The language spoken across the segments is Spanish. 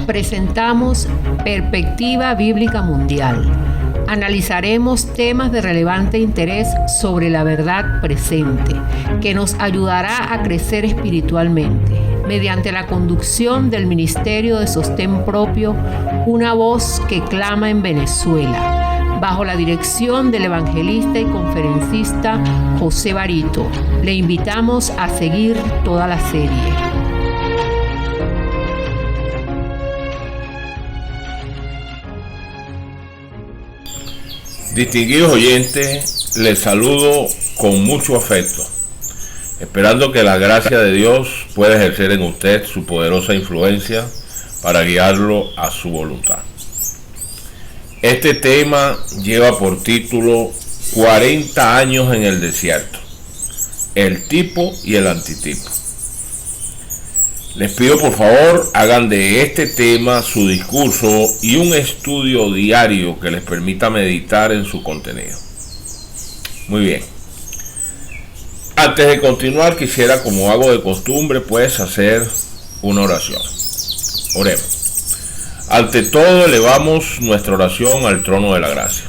presentamos Perspectiva Bíblica Mundial. Analizaremos temas de relevante interés sobre la verdad presente, que nos ayudará a crecer espiritualmente, mediante la conducción del Ministerio de Sostén Propio, una voz que clama en Venezuela, bajo la dirección del evangelista y conferencista José Barito. Le invitamos a seguir toda la serie. Distinguidos oyentes, les saludo con mucho afecto, esperando que la gracia de Dios pueda ejercer en usted su poderosa influencia para guiarlo a su voluntad. Este tema lleva por título 40 años en el desierto, el tipo y el antitipo. Les pido por favor hagan de este tema su discurso y un estudio diario que les permita meditar en su contenido. Muy bien. Antes de continuar quisiera, como hago de costumbre, pues hacer una oración. Oremos. Ante todo elevamos nuestra oración al trono de la gracia,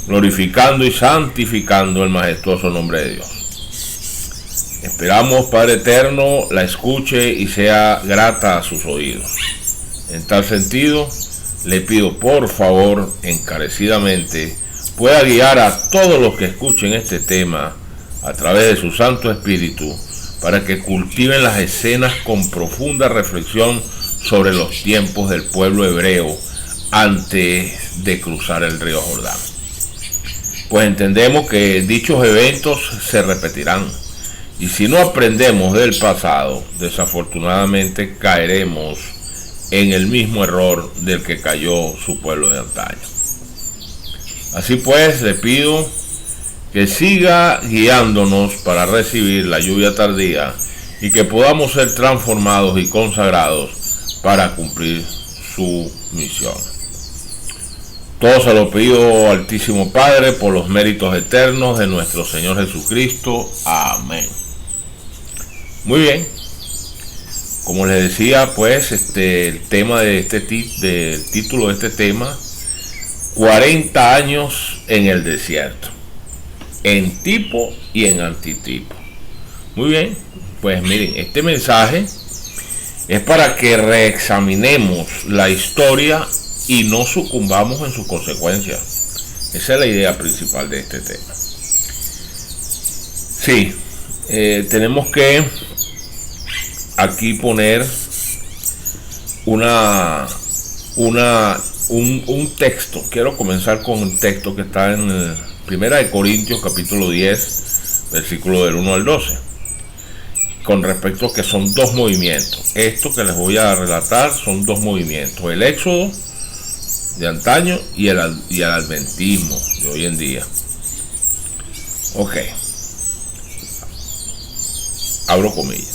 glorificando y santificando el majestuoso nombre de Dios. Esperamos, Padre Eterno, la escuche y sea grata a sus oídos. En tal sentido, le pido por favor, encarecidamente, pueda guiar a todos los que escuchen este tema a través de su Santo Espíritu, para que cultiven las escenas con profunda reflexión sobre los tiempos del pueblo hebreo antes de cruzar el río Jordán. Pues entendemos que dichos eventos se repetirán. Y si no aprendemos del pasado, desafortunadamente caeremos en el mismo error del que cayó su pueblo de antaño. Así pues, le pido que siga guiándonos para recibir la lluvia tardía y que podamos ser transformados y consagrados para cumplir su misión. Todo se lo pido, Altísimo Padre, por los méritos eternos de nuestro Señor Jesucristo. Amén. Muy bien, como les decía, pues el tema de del título de este tema, 40 años en el desierto, en tipo y en antitipo. Muy bien, pues miren, este mensaje es para que reexaminemos la historia y no sucumbamos en sus consecuencias. Esa es la idea principal de este tema. Sí, tenemos que aquí poner un texto. Quiero comenzar con un texto que está en Primera de Corintios capítulo 10 versículo del 1 al 12, con respecto a que son dos movimientos. Esto que les voy a relatar son dos movimientos: el éxodo de antaño y el adventismo de hoy en día. Ok, abro comillas.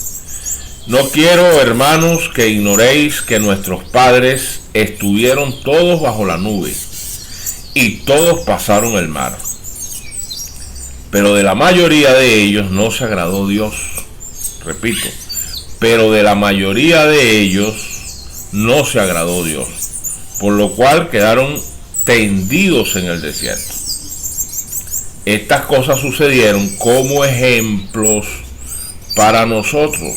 No quiero, hermanos, que ignoréis que nuestros padres estuvieron todos bajo la nube y todos pasaron el mar. Pero de la mayoría de ellos no se agradó Dios. Repito, pero de la mayoría de ellos no se agradó Dios, por lo cual quedaron tendidos en el desierto. Estas cosas sucedieron como ejemplos para nosotros,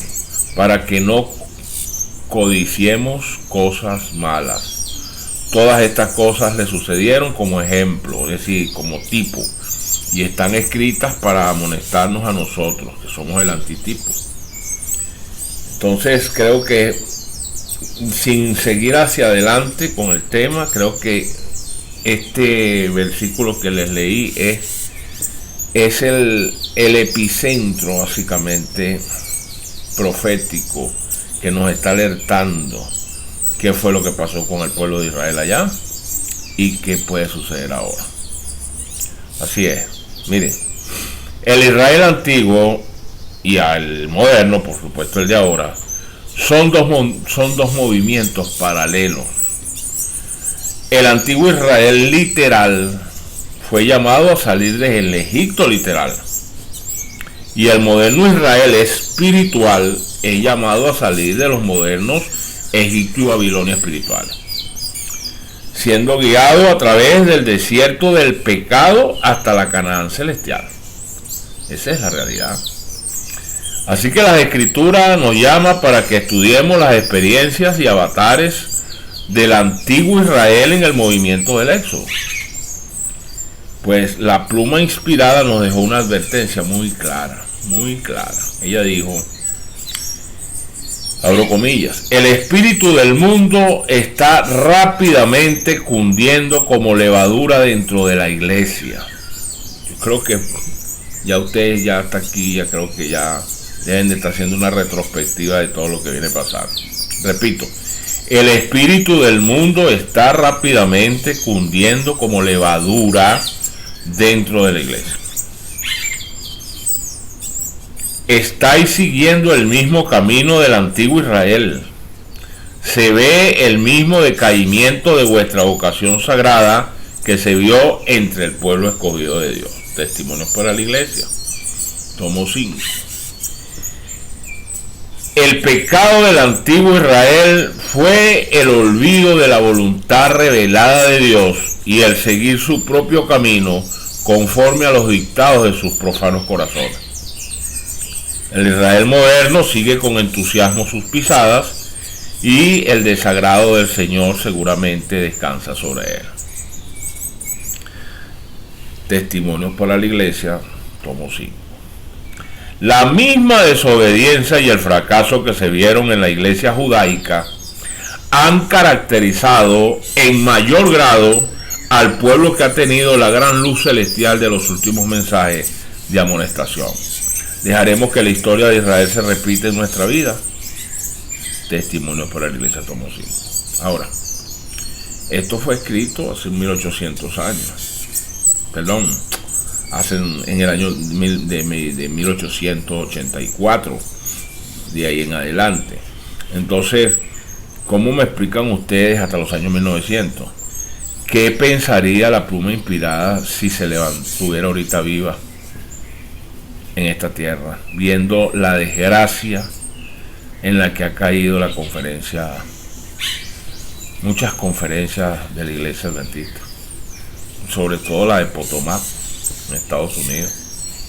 para que no codiciemos cosas malas. Todas estas cosas le sucedieron como ejemplo, es decir, como tipo, y están escritas para amonestarnos a nosotros, que somos el antitipo. Entonces creo que, sin seguir hacia adelante con el tema, creo que este versículo que les leí es el epicentro, básicamente, profético, que nos está alertando qué fue lo que pasó con el pueblo de Israel allá y qué puede suceder ahora. Así es, miren, el Israel antiguo y el moderno, por supuesto el de ahora, son dos movimientos paralelos. El antiguo Israel literal fue llamado a salir del Egipto literal, y el moderno Israel espiritual es llamado a salir de los modernos Egipto y Babilonia espirituales, siendo guiado a través del desierto del pecado hasta la Canaán celestial. Esa es la realidad. Así que las Escrituras nos llaman para que estudiemos las experiencias y avatares del antiguo Israel en el movimiento del Éxodo. Pues la pluma inspirada nos dejó una advertencia muy clara, muy clara. Ella dijo, abro comillas, el espíritu del mundo está rápidamente cundiendo como levadura dentro de la iglesia. Yo creo que ya ustedes ya hasta aquí, ya creo que ya deben de estar haciendo una retrospectiva de todo lo que viene pasando. Repito, el espíritu del mundo está rápidamente cundiendo como levadura dentro de la iglesia. Estáis siguiendo el mismo camino del antiguo Israel. Se ve el mismo decaimiento de vuestra vocación sagrada que se vio entre el pueblo escogido de Dios. Testimonios para la iglesia. Tomo 5. El pecado del antiguo Israel fue el olvido de la voluntad revelada de Dios y el seguir su propio camino conforme a los dictados de sus profanos corazones. El Israel moderno sigue con entusiasmo sus pisadas y el desagrado del Señor seguramente descansa sobre él. Testimonios para la iglesia, tomo 5. La misma desobediencia y el fracaso que se vieron en la iglesia judaica han caracterizado en mayor grado al pueblo que ha tenido la gran luz celestial de los últimos mensajes de amonestación. ¿Dejaremos que la historia de Israel se repita en nuestra vida? Testimonios para la iglesia, tomo 5. Ahora, esto fue escrito hace 1800 años. Perdón, en el año de 1884, de ahí en adelante. Entonces, ¿cómo me explican ustedes hasta los años 1900? ¿Qué pensaría la pluma inspirada si se estuviera ahorita viva en esta tierra, viendo la desgracia en la que ha caído la conferencia, muchas conferencias de la iglesia adventista, sobre todo la de Potomac en Estados Unidos?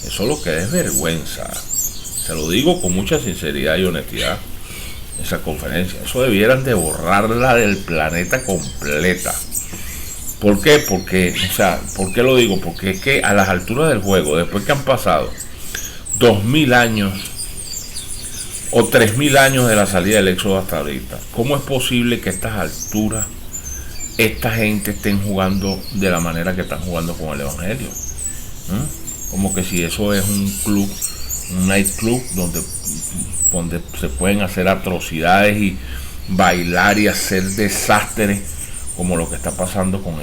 Eso es lo que es vergüenza, se lo digo con mucha sinceridad y honestidad. Esa conferencia, eso debieran de borrarla del planeta completa. ¿Por qué? Porque, ¿por qué lo digo? Porque es que a las alturas del juego, después que han pasado 2000 años o 3000 años de la salida del Éxodo hasta ahorita, ¿cómo es posible que a estas alturas esta gente estén jugando de la manera que están jugando con el Evangelio? Como que si eso es un club, un nightclub donde se pueden hacer atrocidades y bailar y hacer desastres, como lo que está pasando con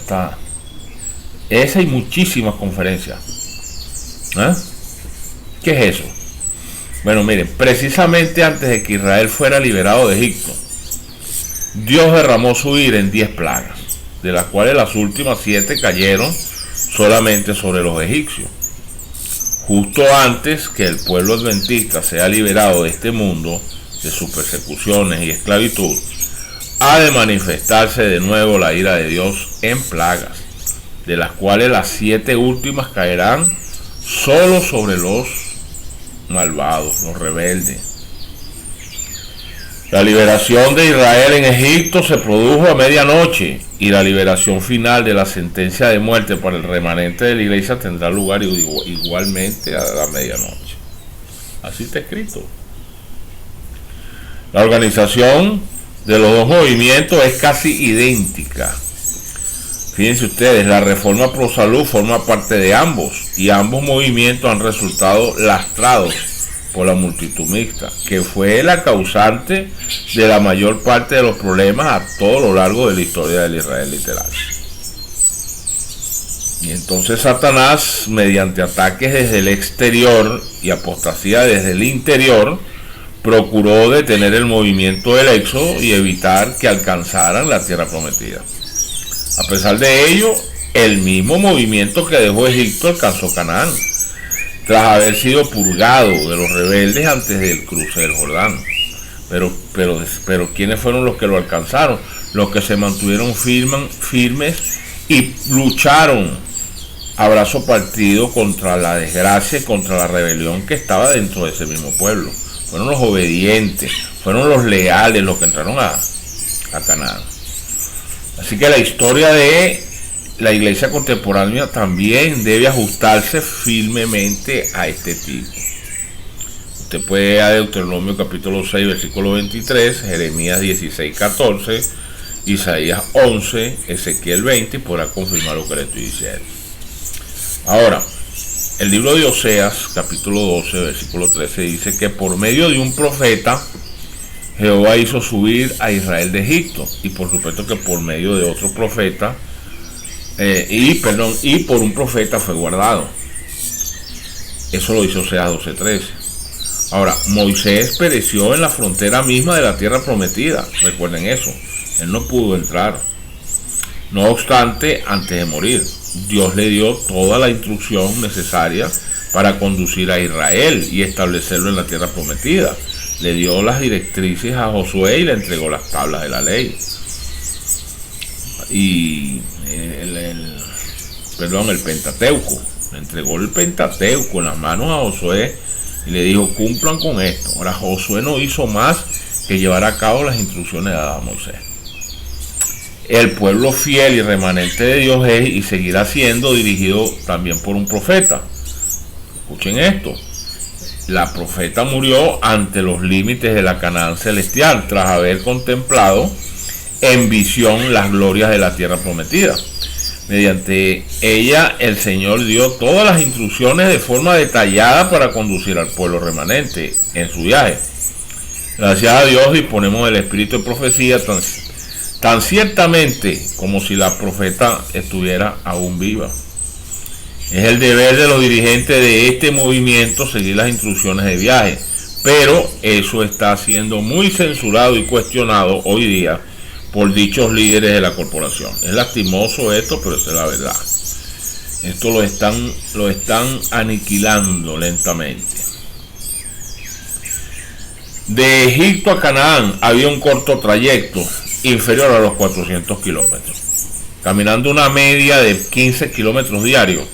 esa y muchísimas conferencias. ¿Qué es eso? Bueno, miren, precisamente antes de que Israel fuera liberado de Egipto, Dios derramó su ira en 10 plagas, de las cuales las últimas 7 cayeron solamente sobre los egipcios. Justo antes que el pueblo adventista sea liberado de este mundo, de sus persecuciones y esclavitud, ha de manifestarse de nuevo la ira de Dios en plagas, de las cuales las 7 últimas caerán solo sobre los malvados, los rebeldes. La liberación de Israel en Egipto se produjo a medianoche y la liberación final de la sentencia de muerte para el remanente de la iglesia tendrá lugar igualmente a la medianoche. Así está escrito. La organización de los dos movimientos es casi idéntica. Fíjense ustedes, la Reforma Pro Salud forma parte de ambos y ambos movimientos han resultado lastrados por la multitud mixta, que fue la causante de la mayor parte de los problemas a todo lo largo de la historia del Israel literal. Y entonces Satanás, mediante ataques desde el exterior y apostasía desde el interior, procuró detener el movimiento del Éxodo y evitar que alcanzaran la tierra prometida. A pesar de ello, el mismo movimiento que dejó Egipto alcanzó Canaán, tras haber sido purgado de los rebeldes antes del cruce del Jordán. Pero ¿quiénes fueron los que lo alcanzaron? Los que se mantuvieron firmes y lucharon a brazo partido contra la desgracia y contra la rebelión que estaba dentro de ese mismo pueblo. Fueron los obedientes, fueron los leales los que entraron a Canaán. Así que la historia de la iglesia contemporánea también debe ajustarse firmemente a este tipo. Usted puede ir a Deuteronomio capítulo 6, versículo 23, Jeremías 16, 14, Isaías 11, Ezequiel 20, y podrá confirmar lo que le estoy diciendo. Ahora, el libro de Oseas, capítulo 12, versículo 13, dice que por medio de un profeta, Jehová hizo subir a Israel de Egipto, y por supuesto que por medio de otro profeta, y por un profeta fue guardado. Eso lo dice Oseas 12, 13. Ahora, Moisés pereció en la frontera misma de la tierra prometida, recuerden eso, él no pudo entrar. No obstante, antes de morir, Dios le dio toda la instrucción necesaria para conducir a Israel y establecerlo en la tierra prometida. Le dio las directrices a Josué y le entregó las tablas de la ley. Y el Pentateuco, le entregó el Pentateuco en las manos a Josué y le dijo, cumplan con esto. Ahora, Josué no hizo más que llevar a cabo las instrucciones dadas a Moisés. El pueblo fiel y remanente de Dios es y seguirá siendo dirigido también por un profeta. Escuchen esto. La profeta murió ante los límites de la Canaán celestial tras haber contemplado en visión las glorias de la tierra prometida. Mediante ella el Señor dio todas las instrucciones de forma detallada para conducir al pueblo remanente en su viaje. Gracias a Dios disponemos del espíritu de profecía tan ciertamente como si la profeta estuviera aún viva. Es el deber de los dirigentes de este movimiento seguir las instrucciones de viaje, pero eso está siendo muy censurado y cuestionado hoy día por dichos líderes de la corporación. Es lastimoso esto, pero esa es la verdad. Esto lo están aniquilando lentamente. De Egipto a Canaán había un corto trayecto, inferior a los 400 kilómetros. Caminando una media de 15 kilómetros diarios,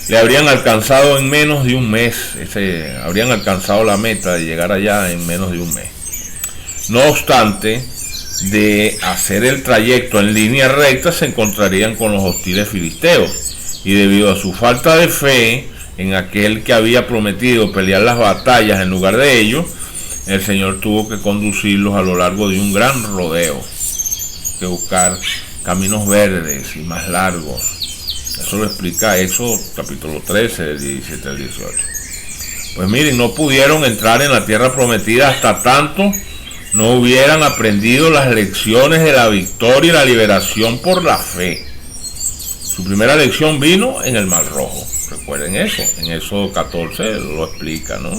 le habrían alcanzado en menos de un mes. Habrían alcanzado la meta de llegar allá en menos de un mes. No obstante, de hacer el trayecto en línea recta, se encontrarían con los hostiles filisteos, y debido a su falta de fe en aquel que había prometido pelear las batallas en lugar de ellos, el Señor tuvo que conducirlos a lo largo de un gran rodeo, que buscar caminos verdes y más largos. Eso lo explica Éxodo capítulo 13, del 17 al 18. Pues miren, no pudieron entrar en la tierra prometida hasta tanto no hubieran aprendido las lecciones de la victoria y la liberación por la fe. Su primera lección vino en el Mar Rojo. Recuerden eso, en Éxodo 14 lo explica, ¿no?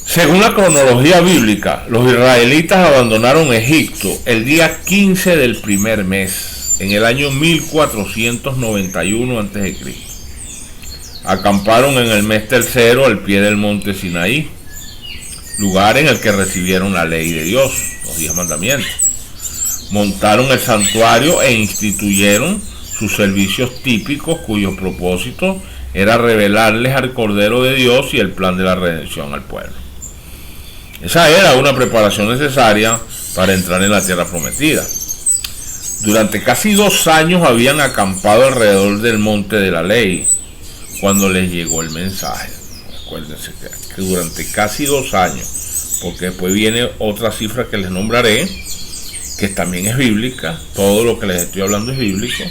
Según la cronología bíblica, los israelitas abandonaron Egipto el día 15 del primer mes, en el año 1491 a.C. Acamparon en el mes tercero al pie del monte Sinaí, lugar en el que recibieron la ley de Dios, los 10 mandamientos. Montaron el santuario e instituyeron sus servicios típicos, cuyo propósito era revelarles al Cordero de Dios y el plan de la redención al pueblo. Esa era una preparación necesaria para entrar en la tierra prometida. Durante casi 2 años habían acampado alrededor del monte de la ley cuando les llegó el mensaje. Acuérdense que durante casi 2 años, porque después viene otra cifra que les nombraré, que también es bíblica. Todo lo que les estoy hablando es bíblico.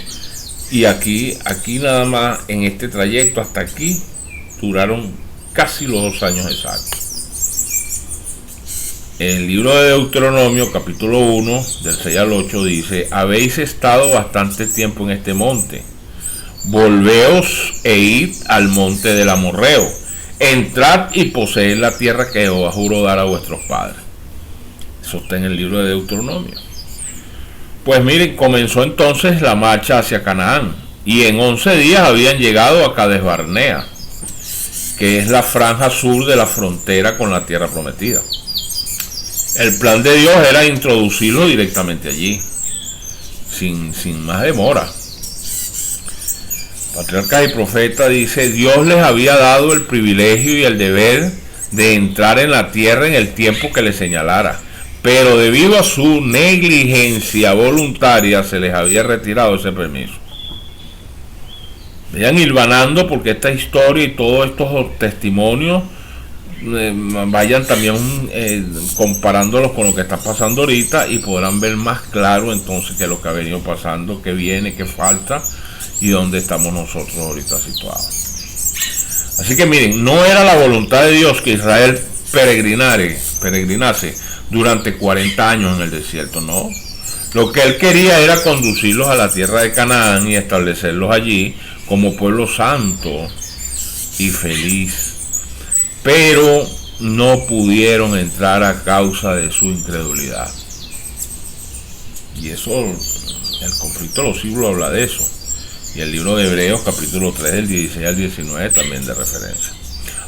Y aquí nada más en este trayecto hasta aquí duraron casi los 2 años exactos. El libro de Deuteronomio, capítulo 1, del 6 al 8, dice: habéis estado bastante tiempo en este monte, volveos e id al monte del Amorreo, entrad y poseed la tierra que Jehová juró dar a vuestros padres. Eso está en el libro de Deuteronomio. Pues miren, comenzó entonces la marcha hacia Canaán, y en 11 días habían llegado a Cades Barnea, que es la franja sur de la frontera con la tierra prometida. El plan de Dios era introducirlo directamente allí, sin más demora. Patriarcas y Profetas dice: Dios les había dado el privilegio y el deber de entrar en la tierra en el tiempo que les señalara, pero debido a su negligencia voluntaria se les había retirado ese permiso. Vayan hilvanando, porque esta historia y todos estos testimonios vayan también comparándolos con lo que está pasando ahorita, y podrán ver más claro entonces qué es lo que ha venido pasando, qué viene, qué falta y dónde estamos nosotros ahorita situados. Así que miren, no era la voluntad de Dios que Israel peregrinase durante 40 años en el desierto, no. Lo que él quería era conducirlos a la tierra de Canaán y establecerlos allí como pueblo santo y feliz. Pero no pudieron entrar a causa de su incredulidad. Y eso, el conflicto de los siglos habla de eso. Y el libro de Hebreos, capítulo 3, del 16 al 19, también de referencia.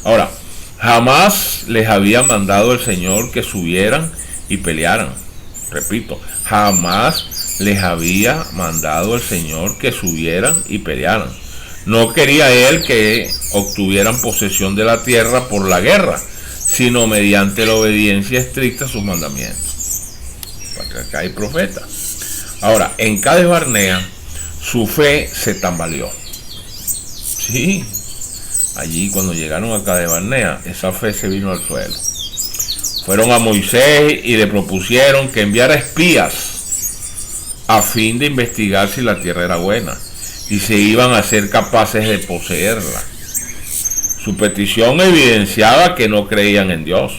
Ahora, jamás les había mandado el Señor que subieran y pelearan. Repito, jamás les había mandado el Señor que subieran y pelearan. No quería él que obtuvieran posesión de la tierra por la guerra, sino mediante la obediencia estricta a sus mandamientos. Patriarca y Profeta. Ahora, en Cades Barnea, su fe se tambaleó. Sí, allí cuando llegaron a Cades Barnea, esa fe se vino al suelo. Fueron a Moisés y le propusieron que enviara espías a fin de investigar si la tierra era buena y se iban a ser capaces de poseerla. Su petición evidenciaba que no creían en Dios.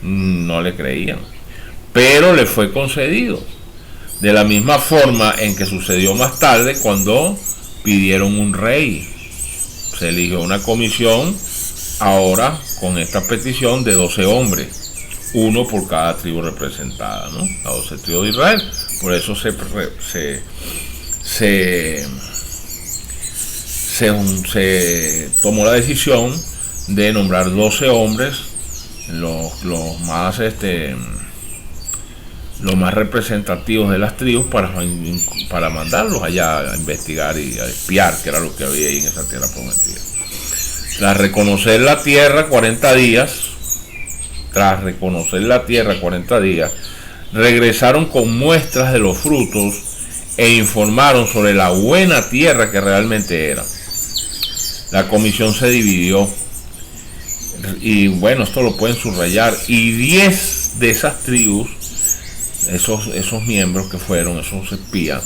No le creían. Pero le fue concedido. De la misma forma en que sucedió más tarde cuando pidieron un rey. Se eligió una comisión ahora con esta petición de 12 hombres, uno por cada tribu representada, ¿no? Las 12 tribus de Israel. Por eso se tomó la decisión de nombrar 12 hombres, los más representativos de las tribus, para mandarlos allá a investigar y a espiar qué era lo que había ahí en esa tierra prometida. Tras reconocer la tierra 40 días, regresaron con muestras de los frutos e informaron sobre la buena tierra que realmente era. La comisión se dividió, y bueno, esto lo pueden subrayar, y 10 de esas tribus, esos miembros que fueron, esos espías,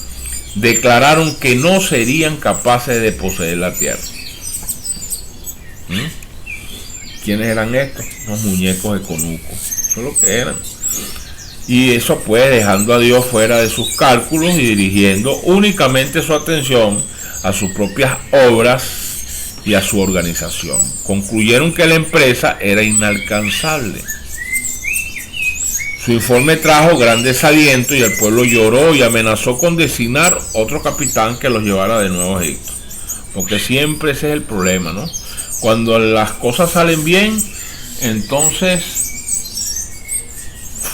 declararon que no serían capaces de poseer la tierra. ¿Quiénes eran estos? Los muñecos de conuco. Eso es lo que eran. Y eso pues dejando a Dios fuera de sus cálculos y dirigiendo únicamente su atención a sus propias obras y a su organización. Concluyeron que la empresa era inalcanzable. Su informe trajo gran desaliento y el pueblo lloró y amenazó con designar otro capitán que los llevara de nuevo a Egipto. Porque siempre ese es el problema, ¿no? Cuando las cosas salen bien, entonces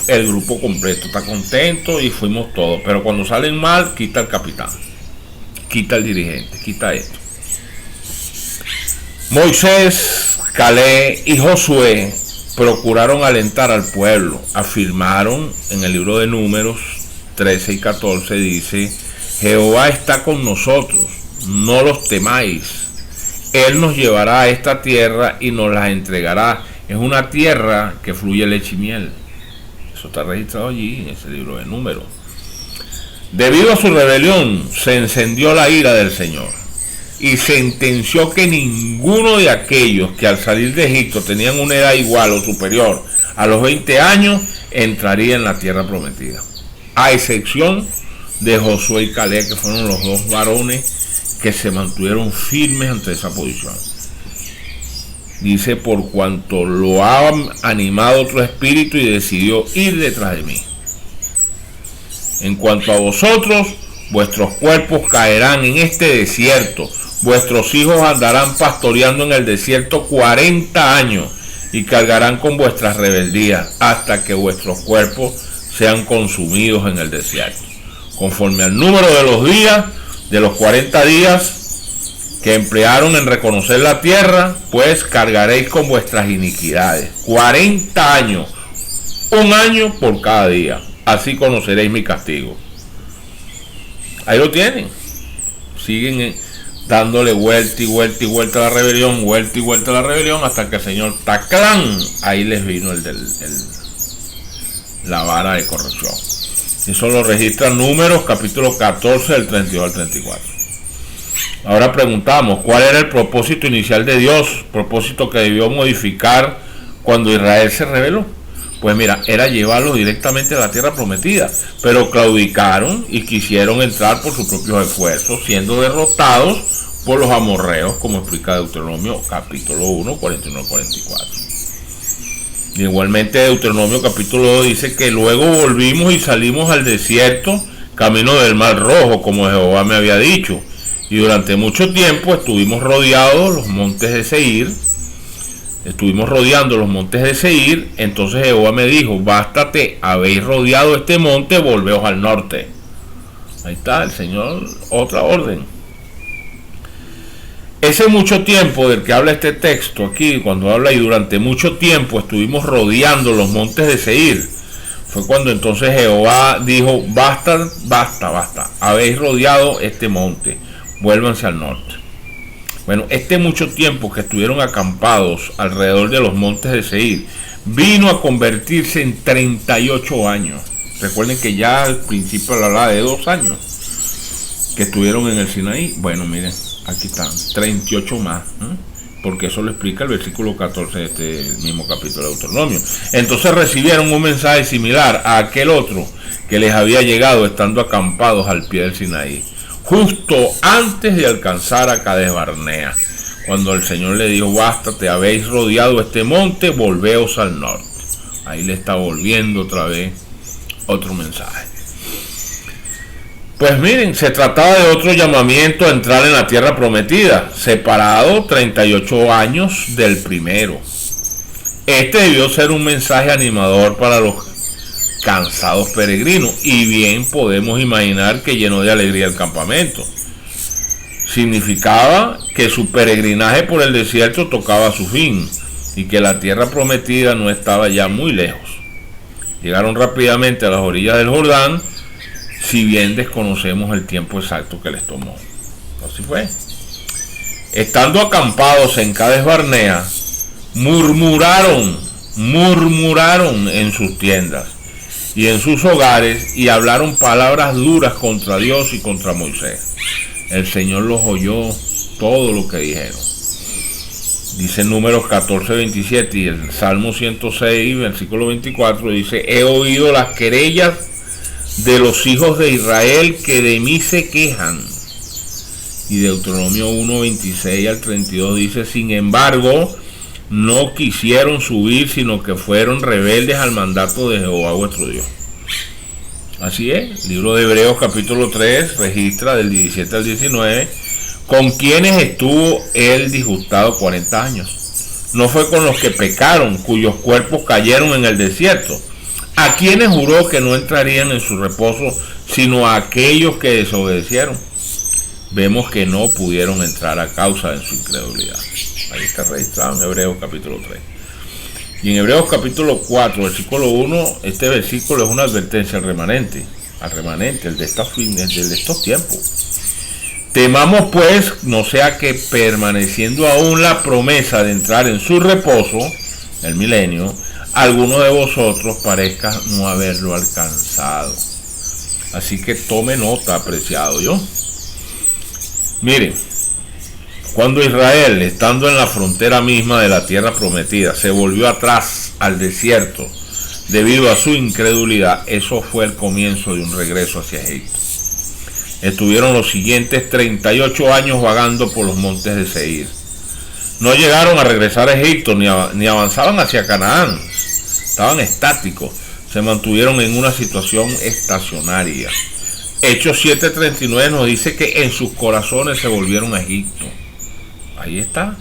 el grupo completo está contento y fuimos todos. Pero cuando salen mal, quita el capitán, quita el dirigente, quita esto. Moisés, Caleb y Josué procuraron alentar al pueblo. Afirmaron en el libro de Números 13 y 14, dice: Jehová está con nosotros, no los temáis. Él nos llevará a esta tierra y nos la entregará. Es una tierra que fluye leche y miel. Eso está registrado allí en ese libro de Números. Debido a su rebelión, se encendió la ira del Señor y sentenció que ninguno de aquellos que al salir de Egipto tenían una edad igual o superior a los 20 años entraría en la tierra prometida, a excepción de Josué y Caleb, que fueron los dos varones que se mantuvieron firmes ante esa posición. Dice: por cuanto lo ha animado otro espíritu y decidió ir detrás de mí. En cuanto a vosotros, vuestros cuerpos caerán en este desierto, vuestros hijos andarán pastoreando en el desierto 40 años, y y cargarán con vuestras rebeldías hasta que vuestros cuerpos sean consumidos en el desierto. Conforme al número de los días, de los 40 días que emplearon en reconocer la tierra, pues cargaréis con vuestras iniquidades. 40 años, un año por cada día. Así conoceréis mi castigo. Ahí lo tienen. Siguen dándole vuelta y vuelta y vuelta a la rebelión, vuelta y vuelta a la rebelión, hasta que el Señor ¡taclán! Ahí les vino la vara de corrección. Eso lo registra Números, capítulo 14, del 32 al 34. Ahora preguntamos, ¿cuál era el propósito inicial de Dios? Propósito que debió modificar cuando Israel se rebeló. Pues mira, era llevarlos directamente a la tierra prometida, pero claudicaron y quisieron entrar por sus propios esfuerzos, siendo derrotados por los amorreos, como explica Deuteronomio capítulo 1, 41 al 44. Y igualmente Deuteronomio capítulo 2 dice que luego volvimos y salimos al desierto, camino del Mar Rojo, como Jehová me había dicho, y durante mucho tiempo estuvimos rodeados los montes de Seir. Estuvimos rodeando los montes de Seir. Entonces Jehová me dijo, bástate, habéis rodeado este monte, volveos al norte. Ahí está el Señor, otra orden. Ese mucho tiempo del que habla este texto aquí, cuando habla y durante mucho tiempo estuvimos rodeando los montes de Seir, fue cuando entonces Jehová dijo, basta, habéis rodeado este monte, vuélvanse al norte. Bueno, este mucho tiempo que estuvieron acampados alrededor de los montes de Seir vino a convertirse en 38 años. Recuerden que ya al principio hablaba de 2 años que estuvieron en el Sinaí. Bueno, miren, aquí están, 38 más, porque eso lo explica el versículo 14 de este mismo capítulo de Deuteronomio. Entonces recibieron un mensaje similar a aquel otro que les había llegado estando acampados al pie del Sinaí, justo antes de alcanzar a Cades Barnea, cuando el Señor le dijo, bástate, habéis rodeado este monte, volveos al norte. Ahí le está volviendo otra vez otro mensaje. Pues miren, se trataba de otro llamamiento a entrar en la tierra prometida, separado 38 años del primero. Este debió ser un mensaje animador para los cansados peregrinos, y bien podemos imaginar que llenó de alegría el campamento. Significaba que su peregrinaje por el desierto tocaba su fin y que la tierra prometida no estaba ya muy lejos. Llegaron rápidamente a las orillas del Jordán, si bien desconocemos el tiempo exacto que les tomó. Así fue. Estando acampados en Cades Barnea, murmuraron en sus tiendas y en sus hogares, y hablaron palabras duras contra Dios y contra Moisés. El Señor los oyó todo lo que dijeron. Dice Números 14:27 y el Salmo 106, versículo 24, dice, he oído las querellas de los hijos de Israel que de mí se quejan. Y Deuteronomio 1:26 al 32 dice, sin embargo, no quisieron subir, sino que fueron rebeldes al mandato de Jehová vuestro Dios. Así es, el libro de Hebreos capítulo 3 registra del 17 al 19, con quienes estuvo él disgustado 40 años. No fue con los que pecaron, cuyos cuerpos cayeron en el desierto, a quienes juró que no entrarían en su reposo, sino a aquellos que desobedecieron. Vemos que no pudieron entrar a causa de su incredulidad. Ahí está registrado en Hebreos capítulo 3. Y en Hebreos capítulo 4, versículo 1, este versículo es una advertencia al remanente, el de estos tiempos. Temamos pues, no sea que permaneciendo aún la promesa de entrar en su reposo, el milenio, alguno de vosotros parezca no haberlo alcanzado. Así que tome nota, apreciado yo. Miren, cuando Israel, estando en la frontera misma de la tierra prometida, se volvió atrás al desierto debido a su incredulidad, eso fue el comienzo de un regreso hacia Egipto. Estuvieron los siguientes 38 años vagando por los montes de Seir. No llegaron a regresar a Egipto ni avanzaban hacia Canaán. Estaban estáticos, se mantuvieron en una situación estacionaria. Hechos 7:39 nos dice que en sus corazones se volvieron a Egipto. Ahí está.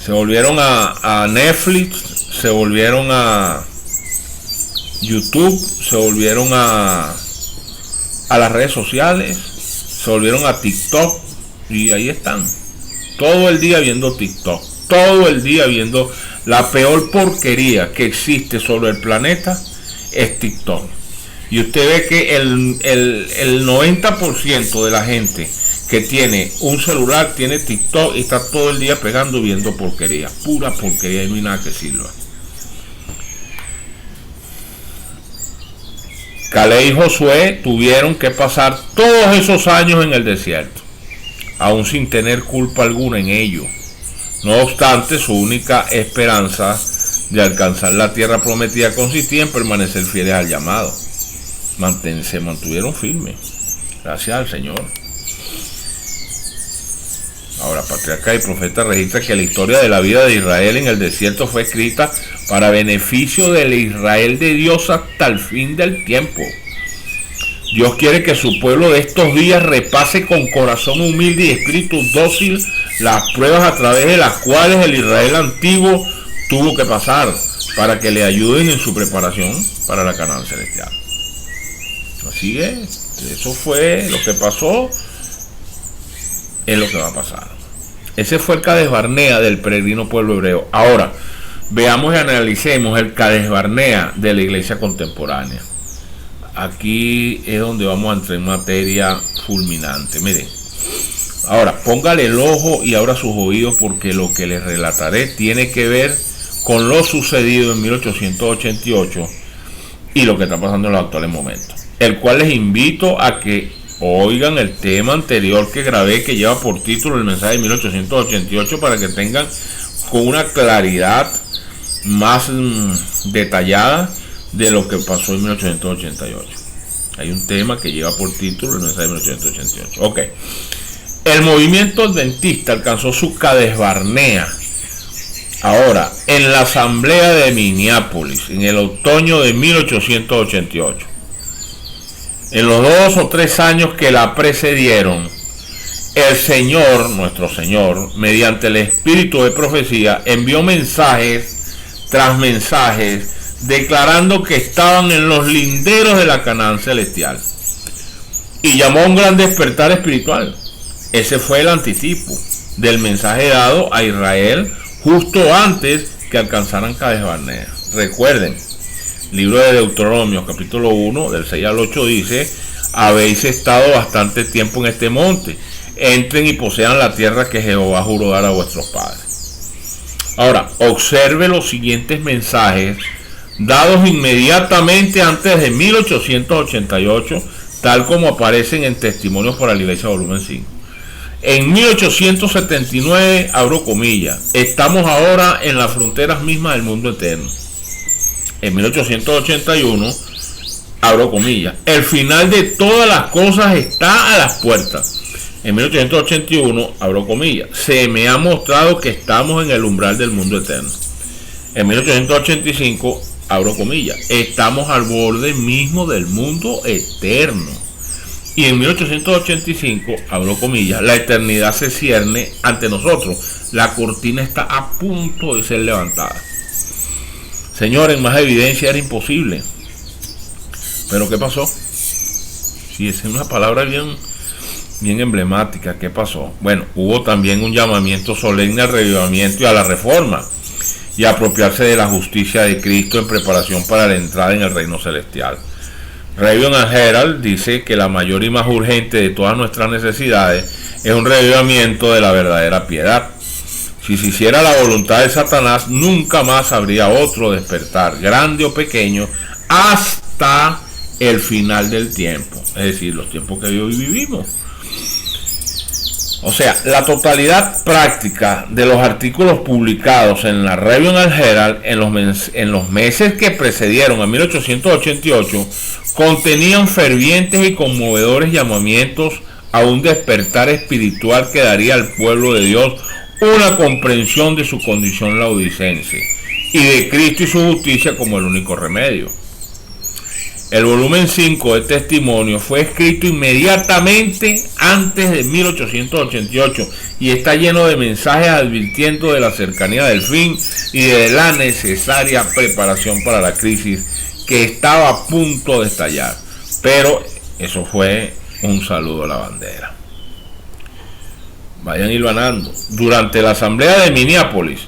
Se volvieron a Netflix, se volvieron a YouTube, se volvieron a las redes sociales, se volvieron a TikTok y ahí están. Todo el día viendo TikTok, todo el día viendo la peor porquería que existe sobre el planeta es TikTok. Y usted ve que el 90% de la gente que tiene un celular tiene TikTok y está todo el día pegando viendo porquería, pura porquería, y no hay nada que sirva. Caleb y Josué tuvieron que pasar todos esos años en el desierto, aún sin tener culpa alguna en ello. No obstante, su única esperanza de alcanzar la tierra prometida consistía en permanecer fieles al llamado. Se mantuvieron firmes, gracias al Señor. Ahora, patriarca y profeta registra que la historia de la vida de Israel en el desierto fue escrita para beneficio del Israel de Dios hasta el fin del tiempo. Dios quiere que su pueblo de estos días repase con corazón humilde y espíritu dócil las pruebas a través de las cuales el Israel antiguo tuvo que pasar para que le ayuden en su preparación para la Canaán celestial. Así es, eso fue lo que pasó, es lo que va a pasar. Ese fue el Cades Barnea del peregrino pueblo hebreo. Ahora, veamos y analicemos el Cades Barnea de la iglesia contemporánea. Aquí es donde vamos a entrar en materia fulminante. Miren, ahora póngale el ojo y abra sus oídos, porque lo que les relataré tiene que ver con lo sucedido en 1888 y lo que está pasando en los actuales momentos, el cual les invito a que oigan el tema anterior que grabé, que lleva por título el mensaje de 1888, para que tengan con una claridad más detallada de lo que pasó en 1888. Hay un tema que lleva por título el mensaje de 1888. Ok. El movimiento adventista alcanzó su Cades Barnea ahora en la asamblea de Minneapolis en el otoño de 1888. En los 2 o 3 años que la precedieron, el Señor, nuestro Señor, mediante el espíritu de profecía, envió mensajes tras mensajes declarando que estaban en los linderos de la Canaán celestial, y llamó a un gran despertar espiritual. Ese fue el antitipo del mensaje dado a Israel justo antes que alcanzaran Cades Barnea. Recuerden, libro de Deuteronomio, capítulo 1, del 6 al 8 dice: habéis estado bastante tiempo en este monte, entren y posean la tierra que Jehová juró dar a vuestros padres. Ahora, observe los siguientes mensajes dados inmediatamente antes de 1888, tal como aparecen en Testimonios para la Iglesia, volumen 5. En 1879, abro comillas, estamos ahora en las fronteras mismas del mundo eterno. En 1881, abro comillas, el final de todas las cosas está a las puertas. En 1881, abro comillas, se me ha mostrado que estamos en el umbral del mundo eterno. En 1885, abro comillas, estamos al borde mismo del mundo eterno. Y en 1885, abro comillas, la eternidad se cierne ante nosotros. La cortina está a punto de ser levantada. Señores, más evidencia era imposible. Pero ¿qué pasó? Si esa es una palabra bien emblemática. ¿Qué pasó? Bueno, hubo también un llamamiento solemne al revivamiento y a la reforma, y a apropiarse de la justicia de Cristo en preparación para la entrada en el reino celestial. Review and Herald dice que la mayor y más urgente de todas nuestras necesidades es un revivamiento de la verdadera piedad. Si se hiciera la voluntad de Satanás, nunca más habría otro despertar, grande o pequeño, hasta el final del tiempo, es decir, los tiempos que hoy vivimos. O sea, la totalidad práctica de los artículos publicados en la Review and Herald en los meses que precedieron a 1888 contenían fervientes y conmovedores llamamientos a un despertar espiritual que daría al pueblo de Dios una comprensión de su condición laodicense y de Cristo y su justicia como el único remedio. El volumen 5 de Testimonio fue escrito inmediatamente antes de 1888 y está lleno de mensajes advirtiendo de la cercanía del fin y de la necesaria preparación para la crisis que estaba a punto de estallar. Pero eso fue un saludo a la bandera. Vayan hilvanando. Durante la asamblea de Minneapolis,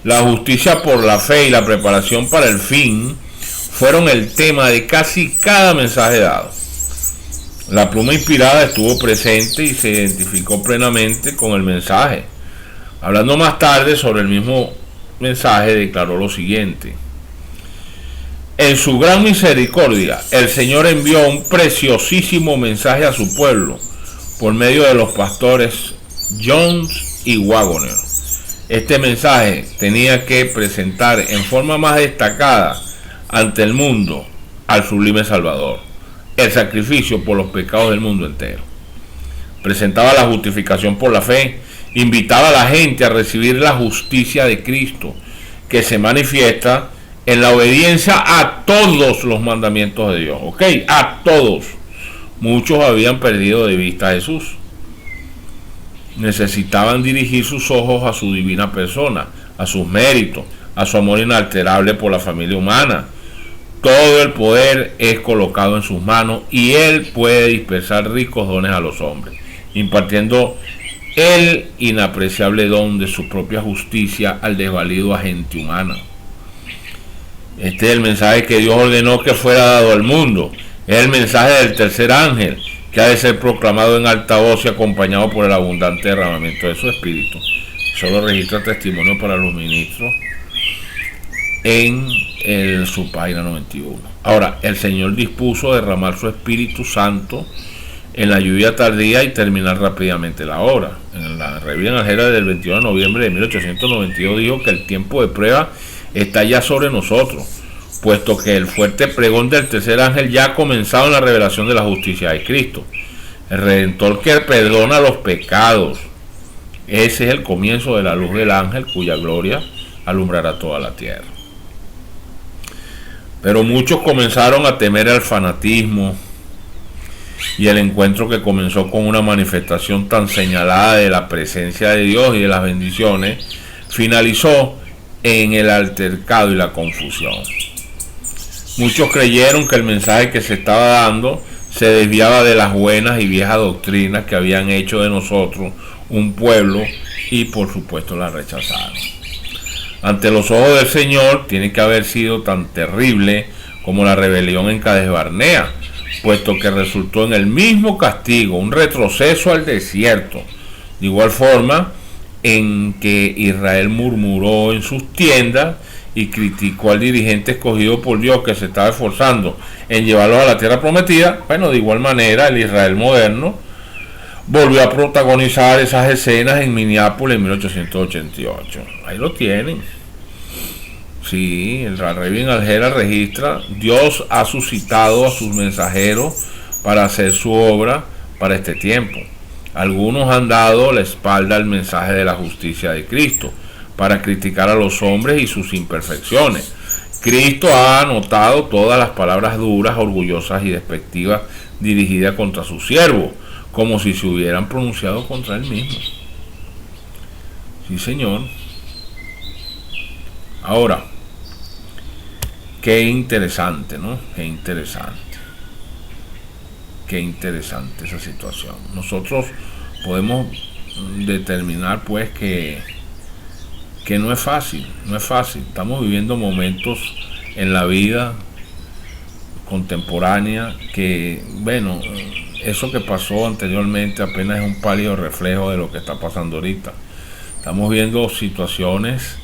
la justicia por la fe y la preparación para el fin fueron el tema de casi cada mensaje dado. La pluma inspirada estuvo presente y se identificó plenamente con el mensaje. Hablando más tarde sobre el mismo mensaje, declaró lo siguiente: en su gran misericordia, el Señor envió un preciosísimo mensaje a su pueblo por medio de los pastores Jones y Waggoner. Este mensaje tenía que presentar en forma más destacada ante el mundo al sublime Salvador, el sacrificio por los pecados del mundo entero. Presentaba la justificación por la fe, invitaba a la gente a recibir la justicia de Cristo, que se manifiesta en la obediencia a todos los mandamientos de Dios, ¿ok? A todos. Muchos habían perdido de vista a Jesús. Necesitaban dirigir sus ojos a su divina persona, a sus méritos, a su amor inalterable por la familia humana. Todo el poder es colocado en sus manos y Él puede dispersar ricos dones a los hombres, impartiendo el inapreciable don de su propia justicia al desvalido agente humana. Este es el mensaje que Dios ordenó que fuera dado al mundo. Es el mensaje del tercer ángel, que ha de ser proclamado en alta voz y acompañado por el abundante derramamiento de su espíritu. Solo registra Testimonio para los Ministros en su página 91. Ahora, el Señor dispuso derramar su Espíritu Santo en la lluvia tardía y terminar rápidamente la obra. En la Revista Evangélica del 21 de noviembre de 1892 dijo que el tiempo de prueba está ya sobre nosotros, puesto que el fuerte pregón del tercer ángel ya ha comenzado en la revelación de la justicia de Cristo, el Redentor que perdona los pecados. Ese es el comienzo de la luz del ángel, cuya gloria alumbrará toda la tierra. Pero muchos comenzaron a temer al fanatismo, y el encuentro, que comenzó con una manifestación tan señalada de la presencia de Dios y de las bendiciones, finalizó en el altercado y la confusión. Muchos creyeron que el mensaje que se estaba dando se desviaba de las buenas y viejas doctrinas que habían hecho de nosotros un pueblo, y por supuesto la rechazaron. Ante los ojos del Señor tiene que haber sido tan terrible como la rebelión en Cades Barnea, puesto que resultó en el mismo castigo, un retroceso al desierto. De igual forma en que Israel murmuró en sus tiendas y criticó al dirigente escogido por Dios que se estaba esforzando en llevarlos a la tierra prometida, bueno, de igual manera el Israel moderno volvió a protagonizar esas escenas en Minneapolis en 1888. Ahí lo tienen. Sí, el Rabin Aljera registra: Dios ha suscitado a sus mensajeros para hacer su obra para este tiempo. Algunos han dado la espalda al mensaje de la justicia de Cristo para criticar a los hombres y sus imperfecciones. Cristo ha anotado todas las palabras duras, orgullosas y despectivas dirigidas contra su siervo, como si se hubieran pronunciado contra él mismo. Sí, Señor. Ahora, qué interesante, ¿no? Qué interesante. Qué interesante esa situación. Nosotros podemos determinar, pues, que no es fácil, no es fácil. Estamos viviendo momentos en la vida contemporánea que, bueno, eso que pasó anteriormente apenas es un pálido reflejo de lo que está pasando ahorita. Estamos viendo situaciones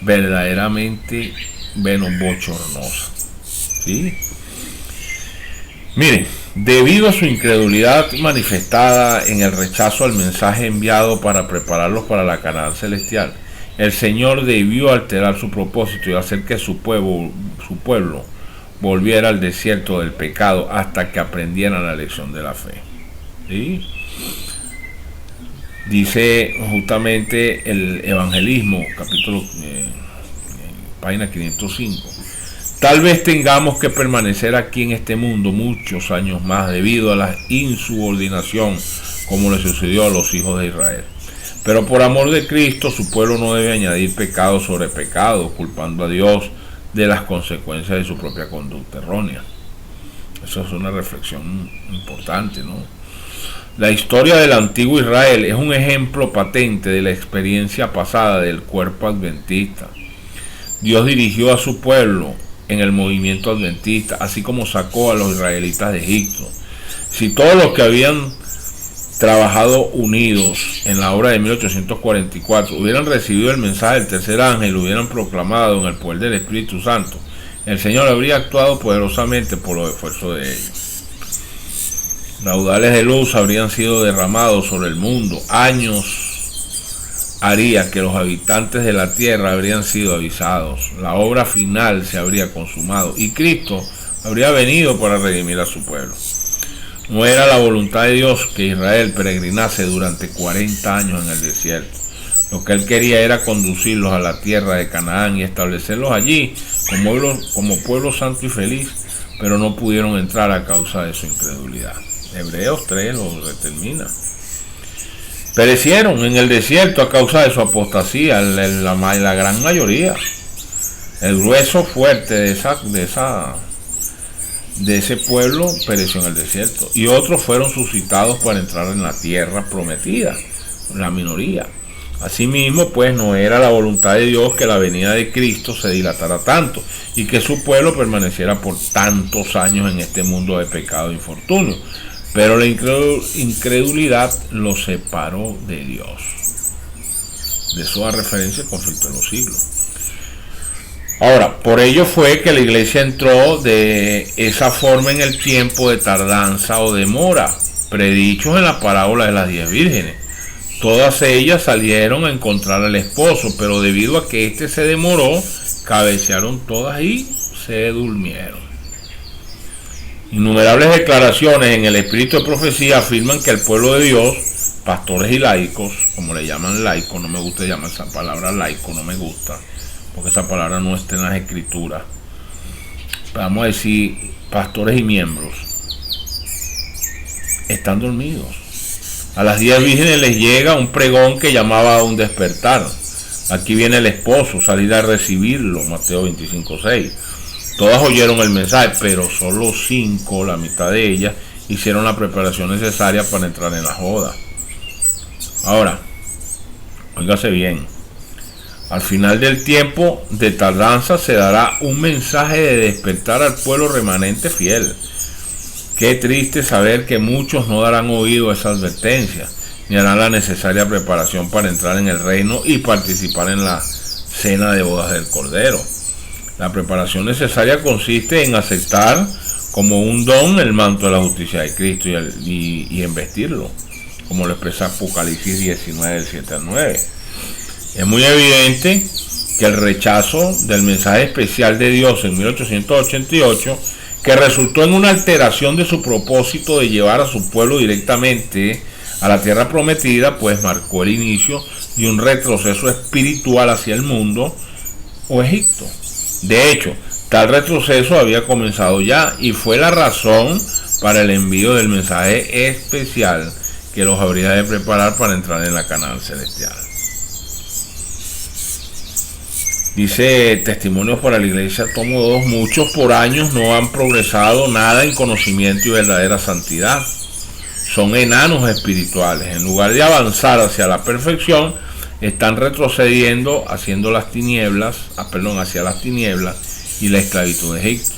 verdaderamente, bueno, bochornosas, ¿sí? Miren, debido a su incredulidad manifestada en el rechazo al mensaje enviado para prepararlos para la Canaán celestial, el Señor debió alterar su propósito y hacer que su pueblo volviera al desierto del pecado hasta que aprendieran la lección de la fe. ¿Sí? Dice justamente el Evangelismo, capítulo, página 505. Tal vez tengamos que permanecer aquí en este mundo muchos años más debido a la insubordinación, como le sucedió a los hijos de Israel. Pero por amor de Cristo, su pueblo no debe añadir pecado sobre pecado, culpando a Dios de las consecuencias de su propia conducta errónea. Eso es una reflexión importante, ¿no? La historia del antiguo Israel es un ejemplo patente de la experiencia pasada del cuerpo adventista. Dios dirigió a su pueblo en el movimiento adventista, así como sacó a los israelitas de Egipto. Si todos los que habían trabajado unidos en la obra de 1844 hubieran recibido el mensaje del tercer ángel y lo hubieran proclamado en el poder del Espíritu Santo, el Señor habría actuado poderosamente por los esfuerzos de ellos. Raudales de luz habrían sido derramados sobre el mundo. Años haría que los habitantes de la tierra habrían sido avisados. La obra final se habría consumado y Cristo habría venido para redimir a su pueblo. No era la voluntad de Dios que Israel peregrinase durante 40 años en el desierto. Lo que él quería era conducirlos a la tierra de Canaán y establecerlos allí como pueblo santo y feliz, pero no pudieron entrar a causa de su incredulidad. Hebreos 3 lo determina. Perecieron en el desierto a causa de su apostasía, la gran mayoría. El grueso fuerte de ese pueblo pereció en el desierto, y otros fueron suscitados para entrar en la tierra prometida, la minoría. Asimismo, pues no era la voluntad de Dios que la venida de Cristo se dilatara tanto y que su pueblo permaneciera por tantos años en este mundo de pecado e infortunio, pero la incredulidad lo separó de Dios. De eso da referencia el conflicto de los siglos. Ahora, por ello fue que la iglesia entró de esa forma en el tiempo de tardanza o demora, predichos en la parábola de las 10 vírgenes. Todas ellas salieron a encontrar al esposo, pero debido a que éste se demoró, cabecearon todas y se durmieron. Innumerables declaraciones en el espíritu de profecía afirman que el pueblo de Dios, pastores y laicos, como le llaman laicos, no me gusta llamar esa palabra laico, no me gusta, porque esa palabra no está en las escrituras. Vamos a decir, pastores y miembros, están dormidos. A las 10 vírgenes les llega un pregón que llamaba a un despertar. Aquí viene el esposo, salir a recibirlo, Mateo 25:6. Todas oyeron el mensaje, pero solo 5, la mitad de ellas, hicieron la preparación necesaria para entrar en la joda. Ahora, óigase bien, al final del tiempo de tardanza se dará un mensaje de despertar al pueblo remanente fiel. Qué triste saber que muchos no darán oído a esa advertencia, ni harán la necesaria preparación para entrar en el reino y participar en la cena de bodas del Cordero. La preparación necesaria consiste en aceptar como un don el manto de la justicia de Cristo y en vestirlo, como lo expresa Apocalipsis 19, del 7 al 9. Es muy evidente que el rechazo del mensaje especial de Dios en 1888, que resultó en una alteración de su propósito de llevar a su pueblo directamente a la tierra prometida, pues marcó el inicio de un retroceso espiritual hacia el mundo o Egipto. De hecho, tal retroceso había comenzado ya y fue la razón para el envío del mensaje especial que los habría de preparar para entrar en la Canaán celestial. Dice Testimonios para la Iglesia, tomo 2, muchos por años no han progresado nada en conocimiento y verdadera santidad. Son enanos espirituales. En lugar de avanzar hacia la perfección, están retrocediendo hacia las tinieblas y la esclavitud de Egipto.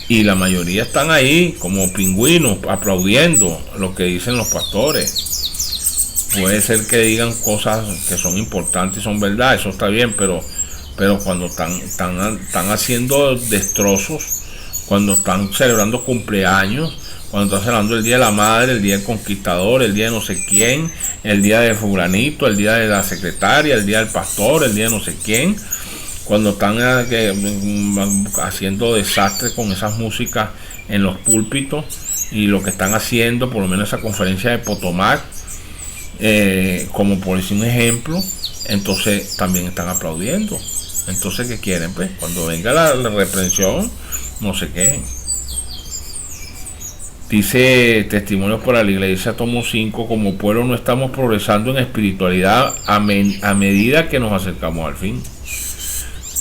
Y la mayoría están ahí como pingüinos aplaudiendo lo que dicen los pastores. Puede ser que digan cosas que son importantes y son verdad, eso está bien, pero cuando están haciendo destrozos, cuando están celebrando cumpleaños, cuando están celebrando el día de la madre, el día del conquistador, el día de no sé quién, el día de fulanito, el día de la secretaria, el día del pastor, el día de no sé quién, cuando están haciendo desastres con esas músicas en los púlpitos y lo que están haciendo, por lo menos esa conferencia de Potomac, como por decir un ejemplo, entonces también están aplaudiendo. Entonces, ¿qué quieren? Pues cuando venga la reprensión, no se queden. Dice Testimonios para la Iglesia, tomo 5, como pueblo no estamos progresando en espiritualidad a medida que nos acercamos al fin.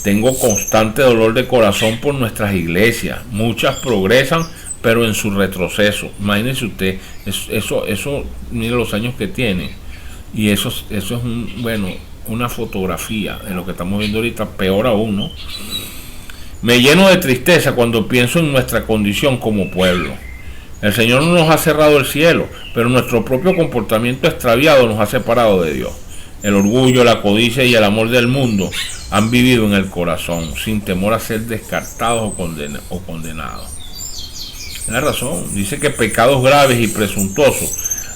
Tengo constante dolor de corazón por nuestras iglesias. Muchas progresan, pero en su retroceso. Imagínense usted, eso mire los años que tiene. Y eso es una fotografía de lo que estamos viendo ahorita, peor aún, ¿no? Me lleno de tristeza cuando pienso en nuestra condición como pueblo. El Señor no nos ha cerrado el cielo, pero nuestro propio comportamiento extraviado nos ha separado de Dios. El orgullo, la codicia y el amor del mundo han vivido en el corazón, sin temor a ser descartados o condenados. La razón, dice que pecados graves y presuntuosos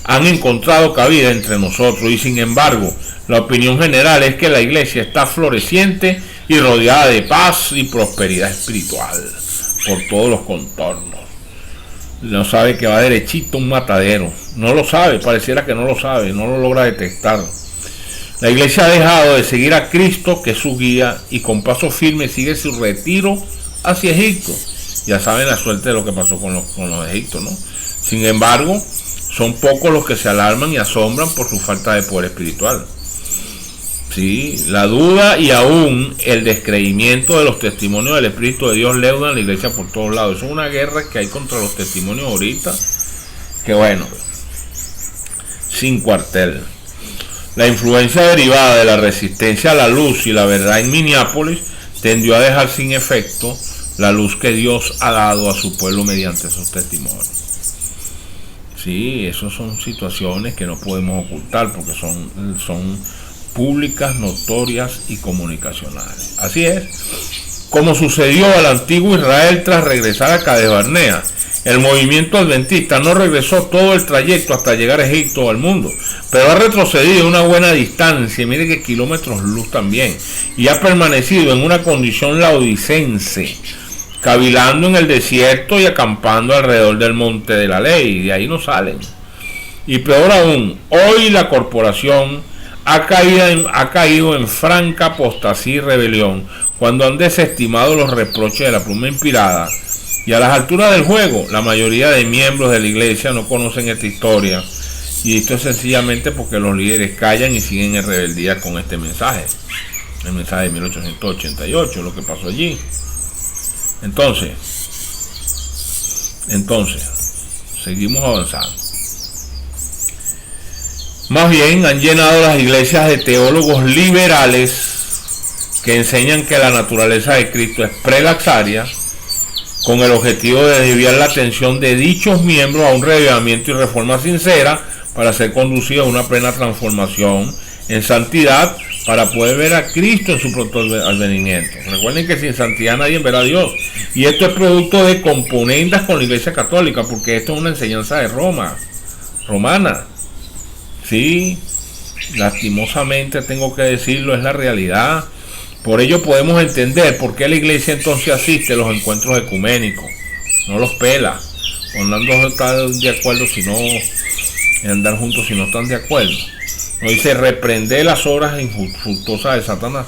han encontrado cabida entre nosotros, y sin embargo, la opinión general es que la iglesia está floreciente y rodeada de paz y prosperidad espiritual por todos los contornos. No sabe que va derechito un matadero. No lo sabe, pareciera que no lo sabe, no lo logra detectar. La iglesia ha dejado de seguir a Cristo, que es su guía, y con paso firme sigue su retiro hacia Egipto. Ya saben la suerte de lo que pasó con los egipcios, ¿no? Sin embargo, son pocos los que se alarman y asombran por su falta de poder espiritual. Sí, la duda y aún el descreimiento de los testimonios del Espíritu de Dios leudan a la iglesia por todos lados. Eso es una guerra que hay contra los testimonios ahorita, que bueno, sin cuartel. La influencia derivada de la resistencia a la luz y la verdad en Minneapolis tendió a dejar sin efecto la luz que Dios ha dado a su pueblo mediante esos testimonios. Sí, esas son situaciones que no podemos ocultar porque son públicas, notorias y comunicacionales. Así es, como sucedió al antiguo Israel tras regresar a Cades Barnea. El movimiento adventista no regresó todo el trayecto hasta llegar a Egipto o al mundo, pero ha retrocedido una buena distancia, mire que kilómetros luz también, y ha permanecido en una condición laodicense, cavilando en el desierto y acampando alrededor del monte de la ley, y de ahí no salen. Y peor aún, hoy la corporación ha caído en franca apostasía y rebelión cuando han desestimado los reproches de la pluma inspirada. Y a las alturas del juego, la mayoría de miembros de la iglesia no conocen esta historia. Y esto es sencillamente porque los líderes callan y siguen en rebeldía con este mensaje. El mensaje de 1888, lo que pasó allí. Entonces, seguimos avanzando. Más bien han llenado las iglesias de teólogos liberales que enseñan que la naturaleza de Cristo es prelaxaria, con el objetivo de desviar la atención de dichos miembros a un reavivamiento y reforma sincera para ser conducido a una plena transformación en santidad para poder ver a Cristo en su pronto advenimiento. Recuerden que sin santidad nadie verá a Dios. Y esto es producto de componendas con la Iglesia Católica, porque esto es una enseñanza de romana. Sí, lastimosamente tengo que decirlo, es la realidad. Por ello podemos entender por qué la iglesia entonces asiste a los encuentros ecuménicos. No los pela. No están de acuerdo sino en andar juntos si no están de acuerdo. No dice reprender las obras infructuosas de Satanás.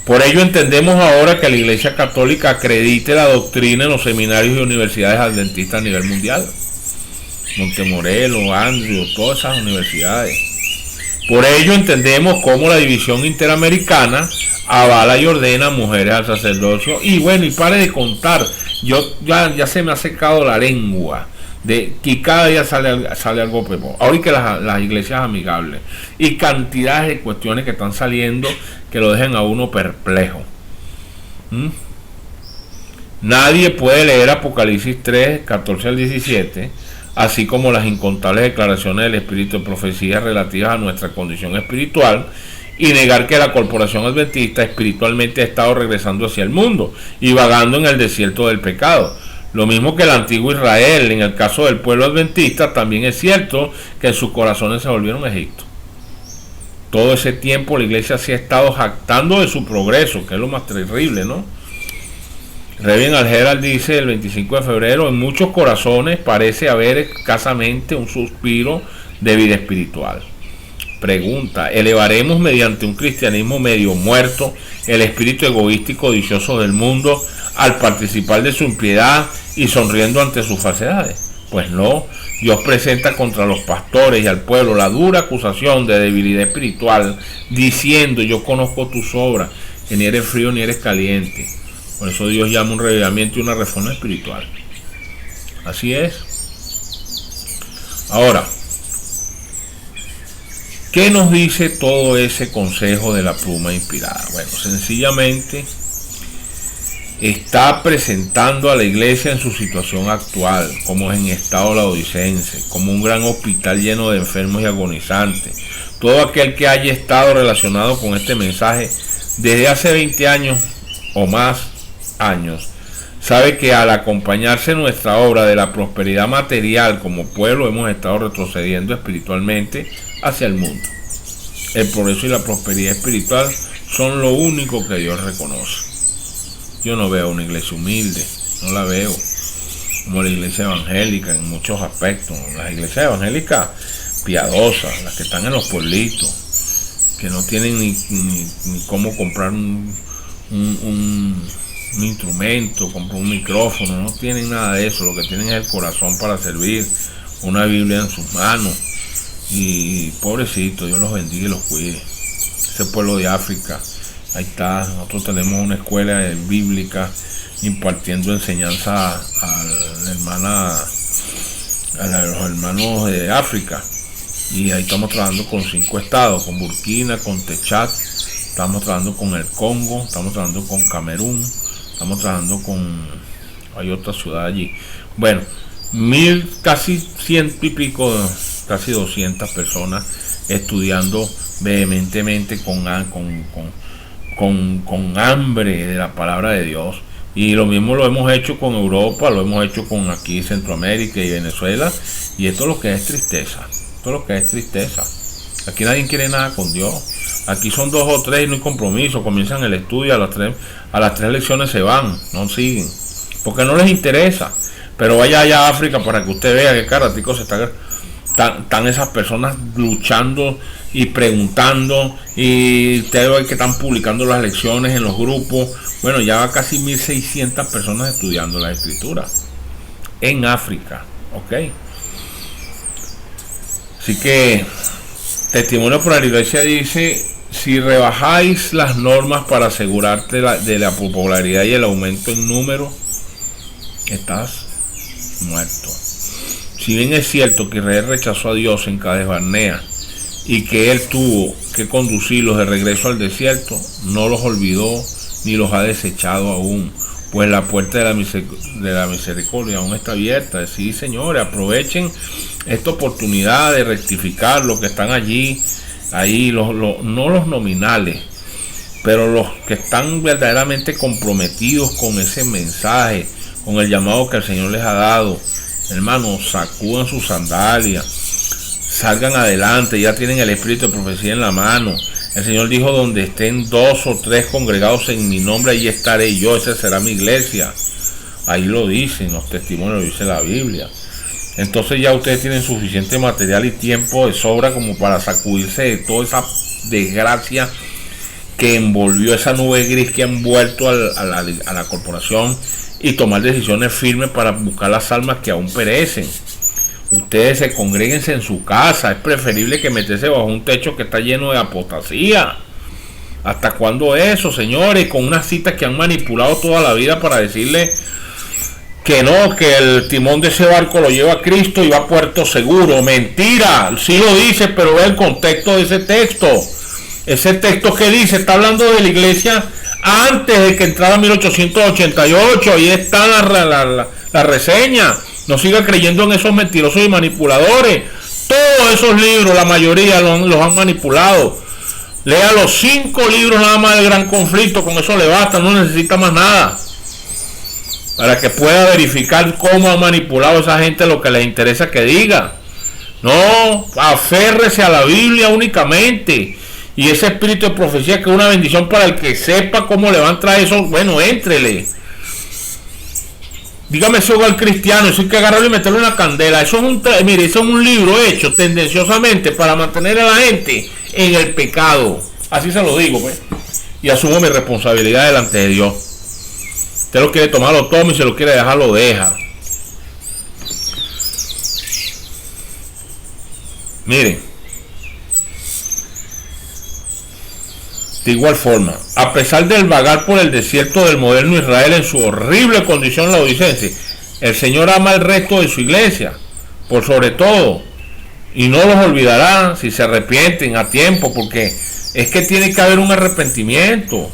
Por ello entendemos ahora que la Iglesia Católica acredite la doctrina en los seminarios y universidades adventistas a nivel mundial. Montemorelos, Andrews, todas esas universidades. Por ello entendemos cómo la división interamericana avala y ordena mujeres al sacerdocio. Y bueno, y pare de contar, ya se me ha secado la lengua de que cada día sale algo peor. Ahora que las iglesias amigables y cantidades de cuestiones que están saliendo que lo dejen a uno perplejo. Nadie puede leer Apocalipsis 3, 14 al 17, así como las incontables declaraciones del Espíritu de profecía relativas a nuestra condición espiritual, y negar que la corporación adventista espiritualmente ha estado regresando hacia el mundo y vagando en el desierto del pecado. Lo mismo que el antiguo Israel. En el caso del pueblo adventista también es cierto que en sus corazones se volvieron a Egipto. Todo ese tiempo la iglesia se ha estado jactando de su progreso, que es lo más terrible, ¿no? Revin Al-Herald dice el 25 de febrero, en muchos corazones parece haber escasamente un suspiro de vida espiritual. Pregunta: ¿elevaremos mediante un cristianismo medio muerto el espíritu egoístico codicioso del mundo al participar de su impiedad y sonriendo ante sus falsedades? Pues no. Dios presenta contra los pastores y al pueblo la dura acusación de debilidad espiritual, diciendo: yo conozco tus obras, que ni eres frío ni eres caliente. Por eso Dios llama un revivimiento y una reforma espiritual. Así es. Ahora, ¿qué nos dice todo ese consejo de la pluma inspirada? Bueno, sencillamente está presentando a la iglesia en su situación actual, como en estado laodicense, como un gran hospital lleno de enfermos y agonizantes. Todo aquel que haya estado relacionado con este mensaje desde hace 20 años o más años, sabe que al acompañarse nuestra obra de la prosperidad material como pueblo, hemos estado retrocediendo espiritualmente hacia el mundo. El progreso y la prosperidad espiritual son lo único que Dios reconoce. Yo no veo una iglesia humilde, no la veo como la iglesia evangélica en muchos aspectos. Las iglesias evangélicas piadosas, las que están en los pueblitos, que no tienen ni cómo comprar un instrumento, comprar un micrófono, no tienen nada de eso. Lo que tienen es el corazón para servir, una Biblia en sus manos. Y pobrecito, Dios los bendiga y los cuide. Ese pueblo de África, ahí está. Nosotros tenemos una escuela bíblica impartiendo enseñanza a los hermanos de África, y ahí estamos trabajando con 5 estados, con Burkina, con Techad, estamos trabajando con el Congo, estamos trabajando con Camerún, estamos trabajando hay otra ciudad allí. Bueno, casi 100 y pico, casi 200 personas estudiando vehementemente con hambre de la palabra de Dios. Y lo mismo lo hemos hecho con Europa, lo hemos hecho con aquí Centroamérica y Venezuela, y esto es lo que es tristeza. Esto es lo que es tristeza. Aquí nadie quiere nada con Dios. Aquí son 2 o 3 y no hay compromiso. Comienzan el estudio, a las 3 lecciones se van, no siguen, porque no les interesa. Pero vaya allá a África para que usted vea que caraticos están esas personas luchando y preguntando, y ustedes ven que están publicando las lecciones en los grupos. Bueno, ya va casi 1600 personas estudiando la escritura en África, ¿ok? Así que Testimonio por la Iglesia dice: si rebajáis las normas para asegurarte de la popularidad y el aumento en número, estás muerto. Si bien es cierto que Israel rechazó a Dios en Cades Barnea y que él tuvo que conducirlos de regreso al desierto, no los olvidó ni los ha desechado aún, pues la puerta de la misericordia aún está abierta. Sí, señores, aprovechen esta oportunidad de rectificar los que están allí, no los nominales, pero los que están verdaderamente comprometidos con ese mensaje, con el llamado que el Señor les ha dado. Hermanos, sacudan sus sandalias, salgan adelante, ya tienen el espíritu de profecía en la mano. El Señor dijo: donde estén 2 o 3 congregados en mi nombre, ahí estaré yo, esa será mi iglesia. Ahí lo dicen los testimonios, lo dice la Biblia. Entonces ya ustedes tienen suficiente material y tiempo de sobra como para sacudirse de toda esa desgracia que envolvió, esa nube gris que ha envuelto a la corporación, y tomar decisiones firmes para buscar las almas que aún perecen. Ustedes congréguense en su casa. Es preferible que meterse bajo un techo que está lleno de apostasía. ¿Hasta cuándo eso, señores? Con unas citas que han manipulado toda la vida para decirle que no, que el timón de ese barco lo lleva a Cristo y va a puerto seguro. Mentira, sí lo dice, pero ve el contexto de ese texto. Ese texto que dice, está hablando de la iglesia antes de que entrara 1888. Ahí está la reseña. No siga creyendo en esos mentirosos y manipuladores. Todos esos libros, la mayoría los han manipulado. Lea los 5 libros nada más del Gran Conflicto, con eso le basta, no necesita más nada, para que pueda verificar cómo ha manipulado a esa gente lo que les interesa que diga. No, aférrese a la Biblia únicamente. Y ese espíritu de profecía, que es una bendición para el que sepa cómo le va a entrar eso, bueno, éntrele. Dígame ese hogar cristiano, eso hay que agarrarlo y meterlo en la candela. Eso es un libro hecho tendenciosamente para mantener a la gente en el pecado. Así se lo digo, pues. Y asumo mi responsabilidad delante de Dios. Usted lo quiere tomar, lo toma, y si lo quiere dejar, lo deja. Miren, de igual forma, a pesar del vagar por el desierto del moderno Israel en su horrible condición laodicense, el Señor ama el resto de su iglesia, por sobre todo, y no los olvidará si se arrepienten a tiempo, porque es que tiene que haber un arrepentimiento.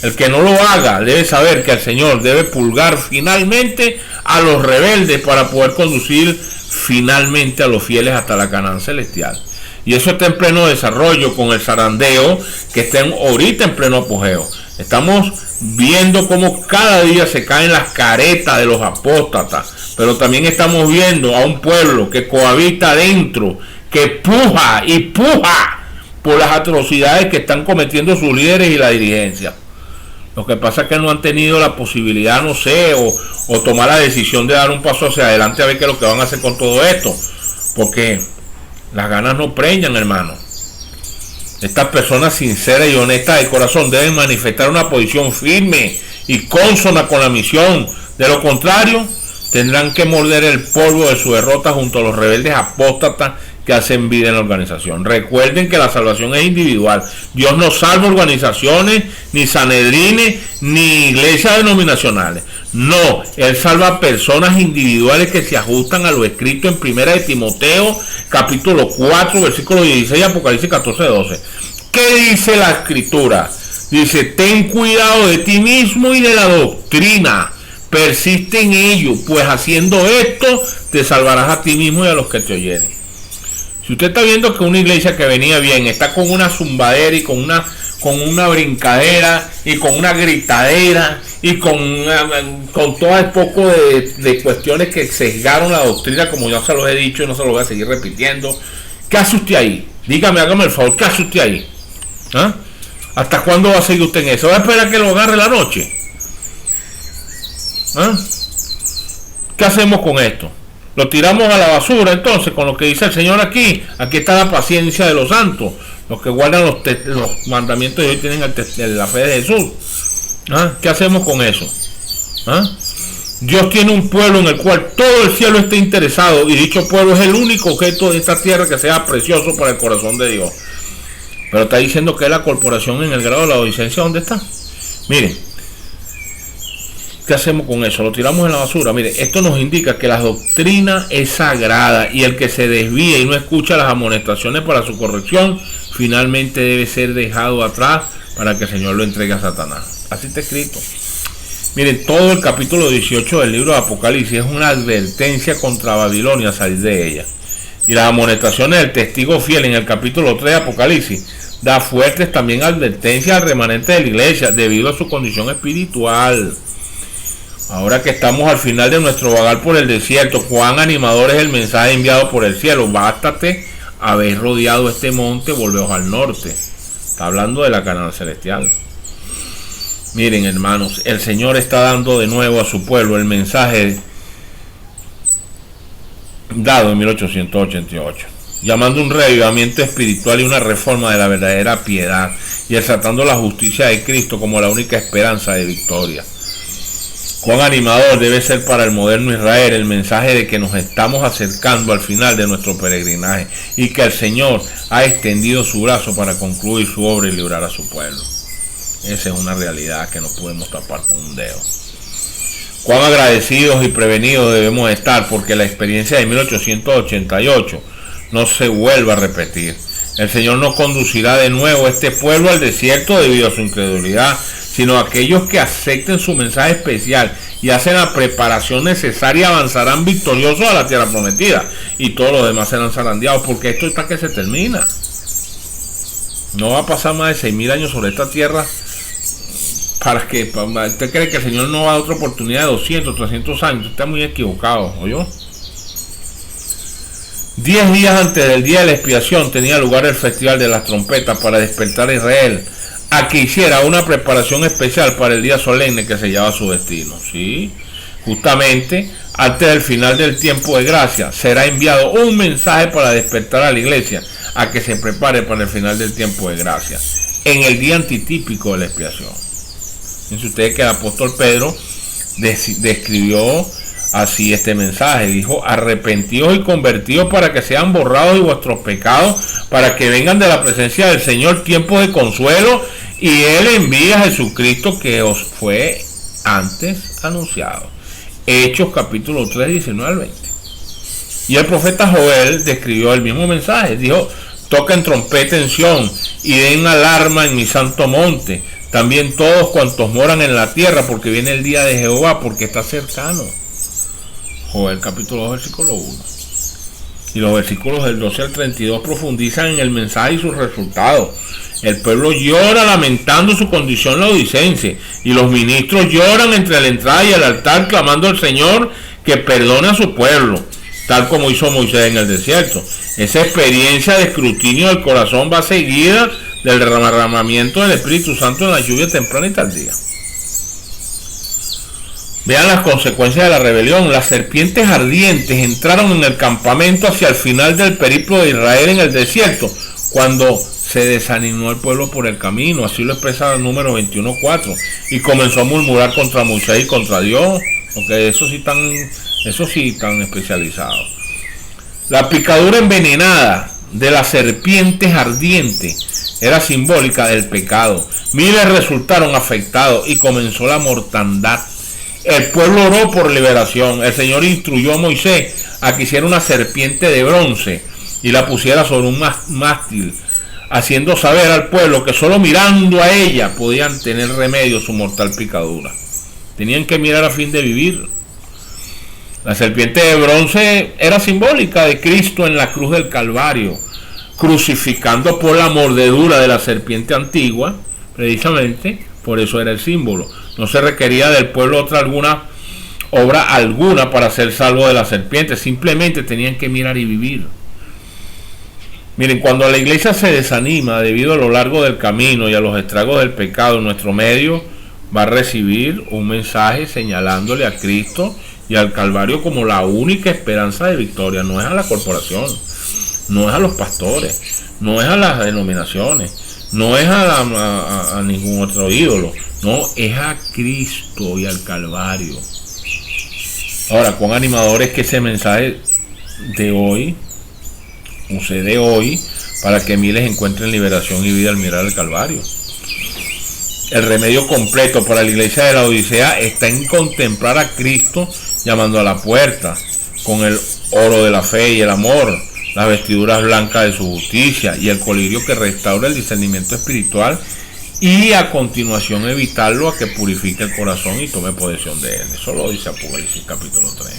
El que no lo haga debe saber que el Señor debe purgar finalmente a los rebeldes para poder conducir finalmente a los fieles hasta la Canaán celestial. Y eso está en pleno desarrollo con el zarandeo que está ahorita en pleno apogeo. Estamos viendo cómo cada día se caen las caretas de los apóstatas, pero también estamos viendo a un pueblo que cohabita adentro, que puja y puja por las atrocidades que están cometiendo sus líderes y la dirigencia. Lo que pasa es que no han tenido la posibilidad, no sé, o tomar la decisión de dar un paso hacia adelante a ver qué es lo que van a hacer con todo esto. Porque las ganas no preñan, hermano. Estas personas sinceras y honestas de corazón deben manifestar una posición firme y consona con la misión. De lo contrario, tendrán que morder el polvo de su derrota junto a los rebeldes apóstatas que hacen vida en la organización. Recuerden que la salvación es individual. Dios no salva organizaciones, ni sanedrines, ni iglesias denominacionales. No, Él salva personas individuales que se ajustan a lo escrito en 1 de Timoteo, capítulo 4, versículo 16, Apocalipsis 14, 12. ¿Qué dice la escritura? Dice, ten cuidado de ti mismo y de la doctrina. Persiste en ello, pues haciendo esto te salvarás a ti mismo y a los que te oyeren. Si usted está viendo que una iglesia que venía bien está con una zumbadera y con una brincadera y con una gritadera y con todo el poco de cuestiones que sesgaron la doctrina, como ya se lo he dicho y no se lo voy a seguir repitiendo, ¿qué hace usted ahí? Dígame, hágame el favor, ¿qué hace usted ahí? ¿Ah? ¿Hasta cuándo va a seguir usted en eso? ¿Va a esperar que lo agarre la noche? ¿Ah? ¿Qué hacemos con esto? Lo tiramos a la basura entonces con lo que dice el Señor aquí. Aquí está la paciencia de los santos, los que guardan los mandamientos y hoy tienen la fe de Jesús. ¿Ah? ¿Qué hacemos con eso? ¿Ah? Dios tiene un pueblo en el cual todo el cielo está interesado, y dicho pueblo es el único objeto de esta tierra que sea precioso para el corazón de Dios. Pero está diciendo que la corporación en el grado de la laodicencia, ¿dónde está? Miren, ¿qué hacemos con eso? Lo tiramos en la basura. Mire, esto nos indica que la doctrina es sagrada y el que se desvíe y no escucha las amonestaciones para su corrección, finalmente debe ser dejado atrás para que el Señor lo entregue a Satanás. Así está escrito. Miren, todo el capítulo 18 del libro de Apocalipsis es una advertencia contra Babilonia, salir de ella. Y las amonestaciones del testigo fiel en el capítulo 3 de Apocalipsis da fuertes también advertencias al remanente de la iglesia debido a su condición espiritual. Ahora que estamos al final de nuestro vagar por el desierto, cuán animador es el mensaje enviado por el cielo. Bástate haber rodeado este monte, volveos al norte. Está hablando de la Canaán celestial. Miren, hermanos, el Señor está dando de nuevo a su pueblo el mensaje dado en 1888, llamando un reavivamiento espiritual y una reforma de la verdadera piedad, y exaltando la justicia de Cristo como la única esperanza de victoria. Cuán animador debe ser para el moderno Israel el mensaje de que nos estamos acercando al final de nuestro peregrinaje y que el Señor ha extendido su brazo para concluir su obra y librar a su pueblo. Esa es una realidad que no podemos tapar con un dedo. Cuán agradecidos y prevenidos debemos estar porque la experiencia de 1888 no se vuelva a repetir. El Señor no conducirá de nuevo a este pueblo al desierto debido a su incredulidad, sino aquellos que acepten su mensaje especial y hacen la preparación necesaria avanzarán victoriosos a la tierra prometida, y todos los demás serán zarandeados, porque esto está que se termina. No va a pasar más de 6.000 años sobre esta tierra para que usted cree que el Señor no va a dar otra oportunidad de 200, 300 años. Usted está muy equivocado, ¿oyó? 10 días antes del día de la expiación tenía lugar el festival de las trompetas para despertar a Israel a que hiciera una preparación especial para el día solemne que sellaba su destino. ¿Sí? Justamente antes del final del tiempo de gracia será enviado un mensaje para despertar a la iglesia a que se prepare para el final del tiempo de gracia, en el día antitípico de la expiación. Fíjense ustedes que el apóstol Pedro describió así este mensaje. Dijo: arrepentidos y convertidos para que sean borrados de vuestros pecados, para que vengan de la presencia del Señor tiempos de consuelo, y Él envía a Jesucristo que os fue antes anunciado. Hechos capítulo 3, 19 al 20. Y el profeta Joel describió el mismo mensaje. Dijo: toquen trompeta en Sión y den alarma en mi santo monte, también todos cuantos moran en la tierra, porque viene el día de Jehová, porque está cercano. Joel capítulo 2, versículo 1. Y los versículos del 12 al 32 profundizan en el mensaje y sus resultados. El pueblo llora lamentando su condición laodicense, y los ministros lloran entre la entrada y el altar, clamando al Señor que perdone a su pueblo, tal como hizo Moisés en el desierto. Esa experiencia de escrutinio del corazón va seguida del derramamiento del Espíritu Santo en la lluvia temprana y tardía. Vean las consecuencias de la rebelión. Las serpientes ardientes entraron en el campamento hacia el final del periplo de Israel en el desierto, cuando se desanimó el pueblo por el camino. Así lo expresa el número 21:4, y comenzó a murmurar contra Moisés y contra Dios, porque eso sí tan especializado. La picadura envenenada de las serpientes ardientes era simbólica del pecado. Miles resultaron afectados y comenzó la mortandad. El pueblo oró por liberación. El Señor instruyó a Moisés a que hiciera una serpiente de bronce y la pusiera sobre un mástil, haciendo saber al pueblo que solo mirando a ella podían tener remedio su mortal picadura. Tenían que mirar a fin de vivir. La serpiente de bronce era simbólica de Cristo en la cruz del Calvario, crucificando por la mordedura de la serpiente antigua. Precisamente por eso era el símbolo. No se requería del pueblo obra alguna para ser salvo de la serpiente. Simplemente tenían que mirar y vivir. Miren, cuando la iglesia se desanima debido a lo largo del camino y a los estragos del pecado en nuestro medio, va a recibir un mensaje señalándole a Cristo y al Calvario como la única esperanza de victoria. No es a la corporación, no es a los pastores, no es a las denominaciones, no es a ningún otro ídolo, no, es a Cristo y al Calvario. Ahora, cuán animador es que ese mensaje de hoy sucede hoy para que miles encuentren liberación y vida al mirar el Calvario. El remedio completo para la iglesia de la Odisea está en contemplar a Cristo llamando a la puerta, con el oro de la fe y el amor, las vestiduras blancas de su justicia y el colirio que restaura el discernimiento espiritual, y a continuación evitarlo a que purifique el corazón y tome posesión de él. Eso lo dice Apocalipsis capítulo 3.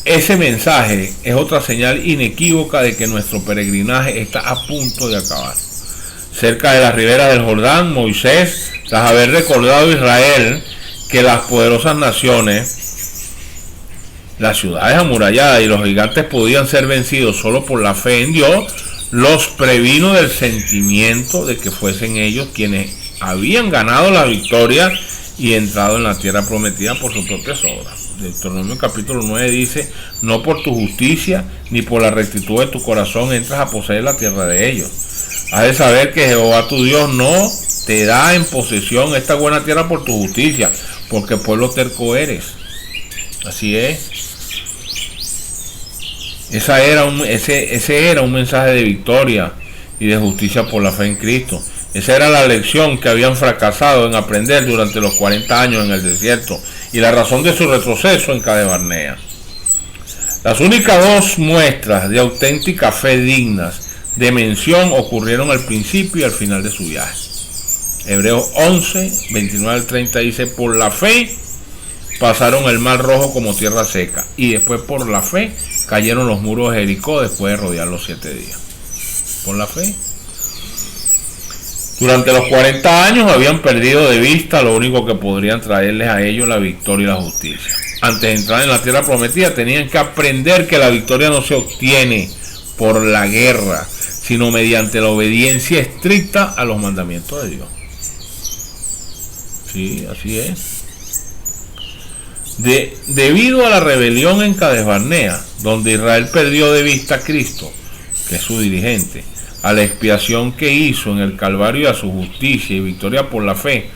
Ese mensaje es otra señal inequívoca de que nuestro peregrinaje está a punto de acabar. Cerca de las riberas del Jordán, Moisés, tras haber recordado a Israel que las poderosas naciones, las ciudades amuralladas y los gigantes podían ser vencidos solo por la fe en Dios, los previno del sentimiento de que fuesen ellos quienes habían ganado la victoria y entrado en la tierra prometida por sus propias obras. Deuteronomio capítulo 9 dice: no por tu justicia ni por la rectitud de tu corazón entras a poseer la tierra de ellos. Has de saber que Jehová tu Dios no te da en posesión esta buena tierra por tu justicia, porque pueblo terco eres. Así es. Ese era un mensaje de victoria y de justicia por la fe en Cristo. Esa era la lección que habían fracasado en aprender durante los 40 años en el desierto y la razón de su retroceso en Cades Barnea. Las únicas dos muestras de auténtica fe dignas de mención ocurrieron al principio y al final de su viaje. Hebreos 11, 29 al 30 dice: por la fe pasaron el mar rojo como tierra seca, y después por la fe cayeron los muros de Jericó después de rodear los 7 días. Por la fe. Durante los 40 años habían perdido de vista lo único que podrían traerles a ellos la victoria y la justicia. Antes de entrar en la tierra prometida tenían que aprender que la victoria no se obtiene por la guerra, sino mediante la obediencia estricta a los mandamientos de Dios. Sí, así es. Debido a la rebelión en Cades Barnea, donde Israel perdió de vista a Cristo, que es su dirigente, a la expiación que hizo en el Calvario y a su justicia y victoria por la fe,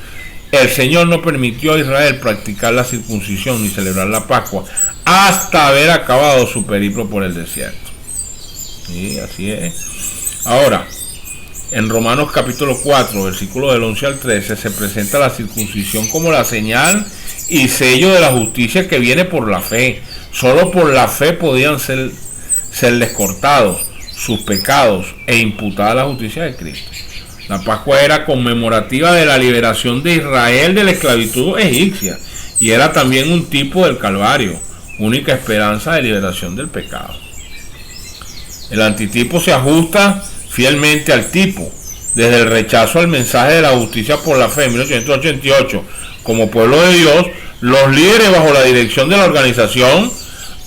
el Señor no permitió a Israel practicar la circuncisión ni celebrar la Pascua hasta haber acabado su periplo por el desierto. Sí, así es. Ahora, en Romanos capítulo 4, versículos del 11 al 13, se presenta la circuncisión como la señal y sello de la justicia que viene por la fe. Solo por la fe podían serles cortados sus pecados e imputada la justicia de Cristo. La Pascua era conmemorativa de la liberación de Israel de la esclavitud egipcia y era también un tipo del Calvario, única esperanza de liberación del pecado. El antitipo se ajusta fielmente al tipo, desde el rechazo al mensaje de la justicia por la fe en 1888. Como pueblo de Dios, los líderes bajo la dirección de la organización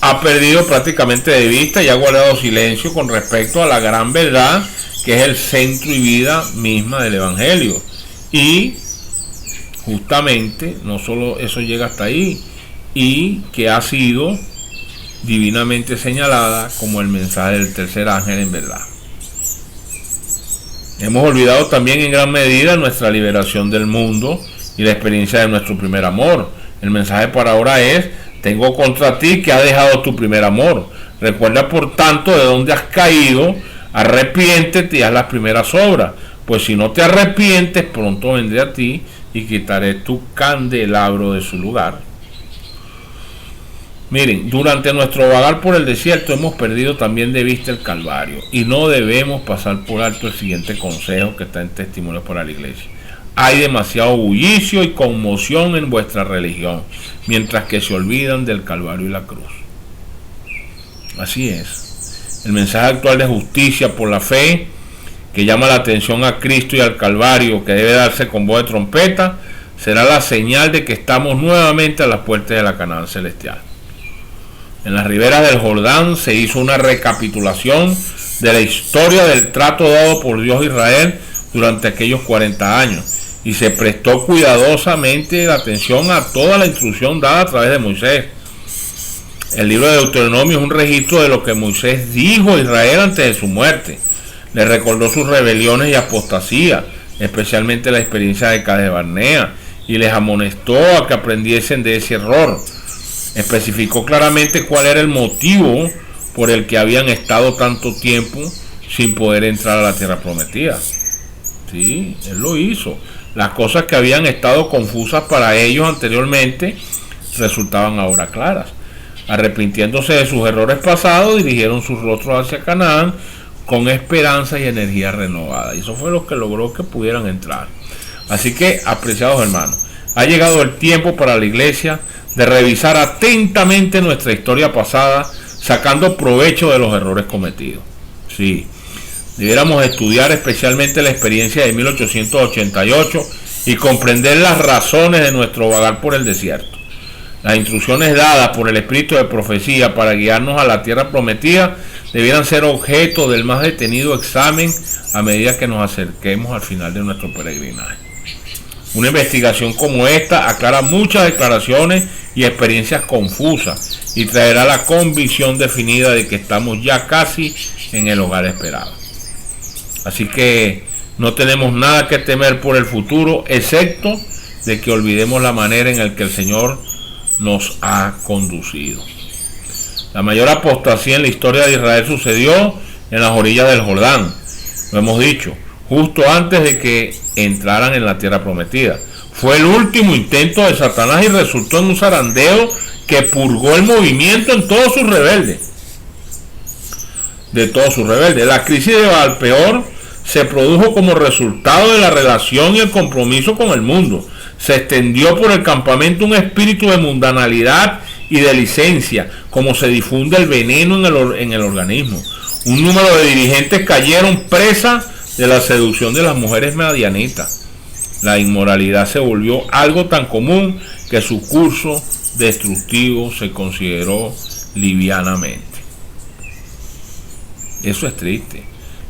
han perdido prácticamente de vista y han guardado silencio con respecto a la gran verdad que es el centro y vida misma del Evangelio. Y justamente, no solo eso llega hasta ahí, y que ha sido divinamente señalada como el mensaje del tercer ángel en verdad. Hemos olvidado también en gran medida nuestra liberación del mundo y la experiencia de nuestro primer amor. El mensaje para ahora es: tengo contra ti que has dejado tu primer amor. Recuerda por tanto de dónde has caído, arrepiéntete y haz las primeras obras, pues si no te arrepientes, pronto vendré a ti y quitaré tu candelabro de su lugar. Miren, durante nuestro vagar por el desierto hemos perdido también de vista el Calvario y no debemos pasar por alto el siguiente consejo que está en Testimonios para la Iglesia. Hay demasiado bullicio y conmoción en vuestra religión, mientras que se olvidan del Calvario y la cruz. Así es. El mensaje actual de justicia por la fe, que llama la atención a Cristo y al Calvario, que debe darse con voz de trompeta, será la señal de que estamos nuevamente a las puertas de la Canaán celestial. En las riberas del Jordán se hizo una recapitulación de la historia del trato dado por Dios a Israel durante aquellos 40 años y se prestó cuidadosamente la atención a toda la instrucción dada a través de Moisés. El libro de Deuteronomio es un registro de lo que Moisés dijo a Israel antes de su muerte. Le recordó sus rebeliones y apostasía, especialmente la experiencia de Cades Barnea, y les amonestó a que aprendiesen de ese error. Especificó claramente cuál era el motivo por el que habían estado tanto tiempo sin poder entrar a la tierra prometida. Sí, él lo hizo. Las cosas que habían estado confusas para ellos anteriormente resultaban ahora claras. Arrepintiéndose de sus errores pasados, dirigieron sus rostros hacia Canaán con esperanza y energía renovada. Y eso fue lo que logró que pudieran entrar. Así que, apreciados hermanos, ha llegado el tiempo para la iglesia de revisar atentamente nuestra historia pasada, sacando provecho de los errores cometidos. Sí, debiéramos estudiar especialmente la experiencia de 1888 y comprender las razones de nuestro vagar por el desierto. Las instrucciones dadas por el Espíritu de profecía para guiarnos a la tierra prometida debieran ser objeto del más detenido examen a medida que nos acerquemos al final de nuestro peregrinaje. Una investigación como esta aclara muchas declaraciones y experiencias confusas y traerá la convicción definida de que estamos ya casi en el hogar esperado. Así que no tenemos nada que temer por el futuro, excepto de que olvidemos la manera en la que el Señor nos ha conducido. La mayor apostasía en la historia de Israel sucedió en las orillas del Jordán. Lo hemos dicho, justo antes de que entraran en la tierra prometida. Fue el último intento de Satanás y resultó en un zarandeo que purgó el movimiento en todos sus rebeldes. La crisis de Baal-peor se produjo como resultado de la relación y el compromiso con el mundo. Se extendió por el campamento un espíritu de mundanalidad y de licencia, como se difunde el veneno en el organismo. Un número de dirigentes cayeron presa de la seducción de las mujeres madianitas. La inmoralidad se volvió algo tan común que su curso destructivo se consideró livianamente. Eso es triste.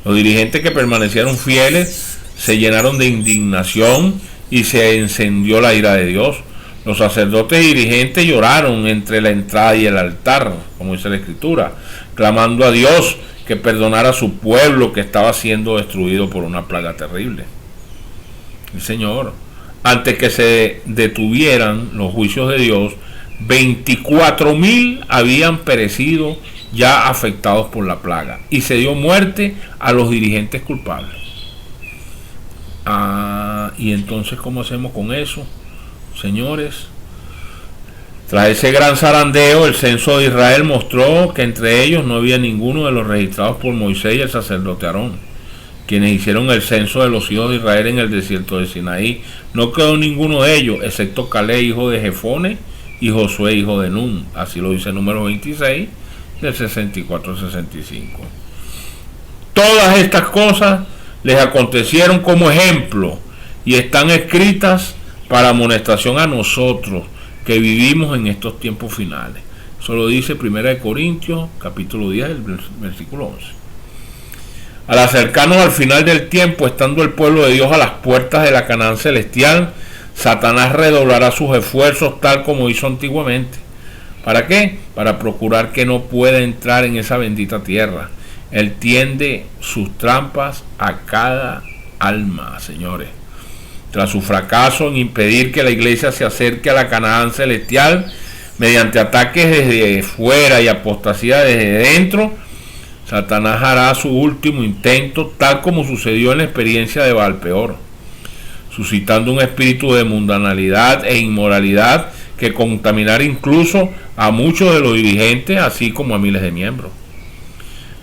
Los dirigentes que permanecieron fieles se llenaron de indignación y se encendió la ira de Dios. Los sacerdotes dirigentes lloraron entre la entrada y el altar, como dice la Escritura, clamando a Dios que perdonara a su pueblo que estaba siendo destruido por una plaga terrible. El Señor, antes que se detuvieran los juicios de Dios, 24,000 habían perecido ya afectados por la plaga, y se dio muerte a los dirigentes culpables. Y entonces, ¿cómo hacemos con eso, señores? Tras ese gran zarandeo, el censo de Israel mostró que entre ellos no había ninguno de los registrados por Moisés y el sacerdote Aarón, quienes hicieron el censo de los hijos de Israel en el desierto de Sinaí. No quedó ninguno de ellos, excepto Caleb, hijo de Jefone, y Josué, hijo de Nun. Así lo dice el número 26 del 64 al 65. Todas estas cosas les acontecieron como ejemplo y están escritas para amonestación a nosotros que vivimos en estos tiempos finales. Eso lo dice 1 Corintios capítulo 10, el versículo 11. Al acercarnos al final del tiempo, estando el pueblo de Dios a las puertas de la Canaán celestial, Satanás redoblará sus esfuerzos tal como hizo antiguamente. ¿Para qué? Para procurar que no pueda entrar en esa bendita tierra. Él tiende sus trampas a cada alma, señores. Tras su fracaso en impedir que la iglesia se acerque a la Canaán celestial, mediante ataques desde fuera y apostasía desde dentro, Satanás hará su último intento, tal como sucedió en la experiencia de Baalpeor, suscitando un espíritu de mundanalidad e inmoralidad que contaminará incluso a muchos de los dirigentes, así como a miles de miembros.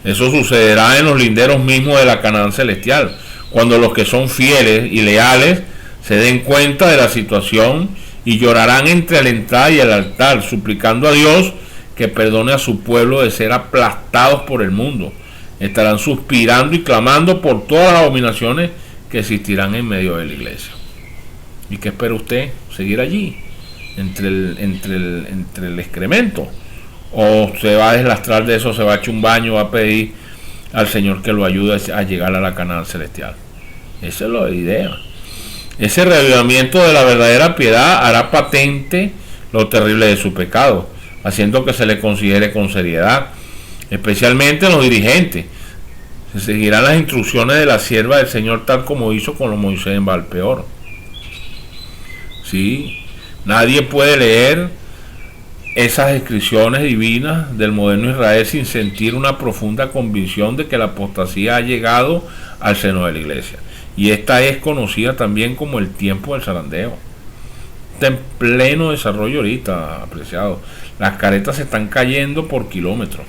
Eso sucederá en los linderos mismos de la Canaán celestial, cuando los que son fieles y leales se den cuenta de la situación y llorarán entre la entrada y el altar, suplicando a Dios que perdone a su pueblo de ser aplastados por el mundo. Estarán suspirando y clamando por todas las abominaciones que existirán en medio de la iglesia. ¿Y qué espera usted? ¿Seguir allí? Entre el excremento. ¿O se va a deslastrar de eso, se va a echar un baño, va a pedir al Señor que lo ayude a llegar a la Canaán celestial? Esa es la idea. Ese reavivamiento de la verdadera piedad hará patente lo terrible de su pecado, haciendo que se le considere con seriedad, especialmente en los dirigentes. Se seguirán las instrucciones de la sierva del Señor, tal como hizo con los Moisés en Baalpeor. Sí, nadie puede leer esas descripciones divinas del moderno Israel sin sentir una profunda convicción de que la apostasía ha llegado al seno de la iglesia. Y esta es conocida también como el tiempo del zarandeo. Está en pleno desarrollo ahorita, apreciado. Las caretas se están cayendo por kilómetros.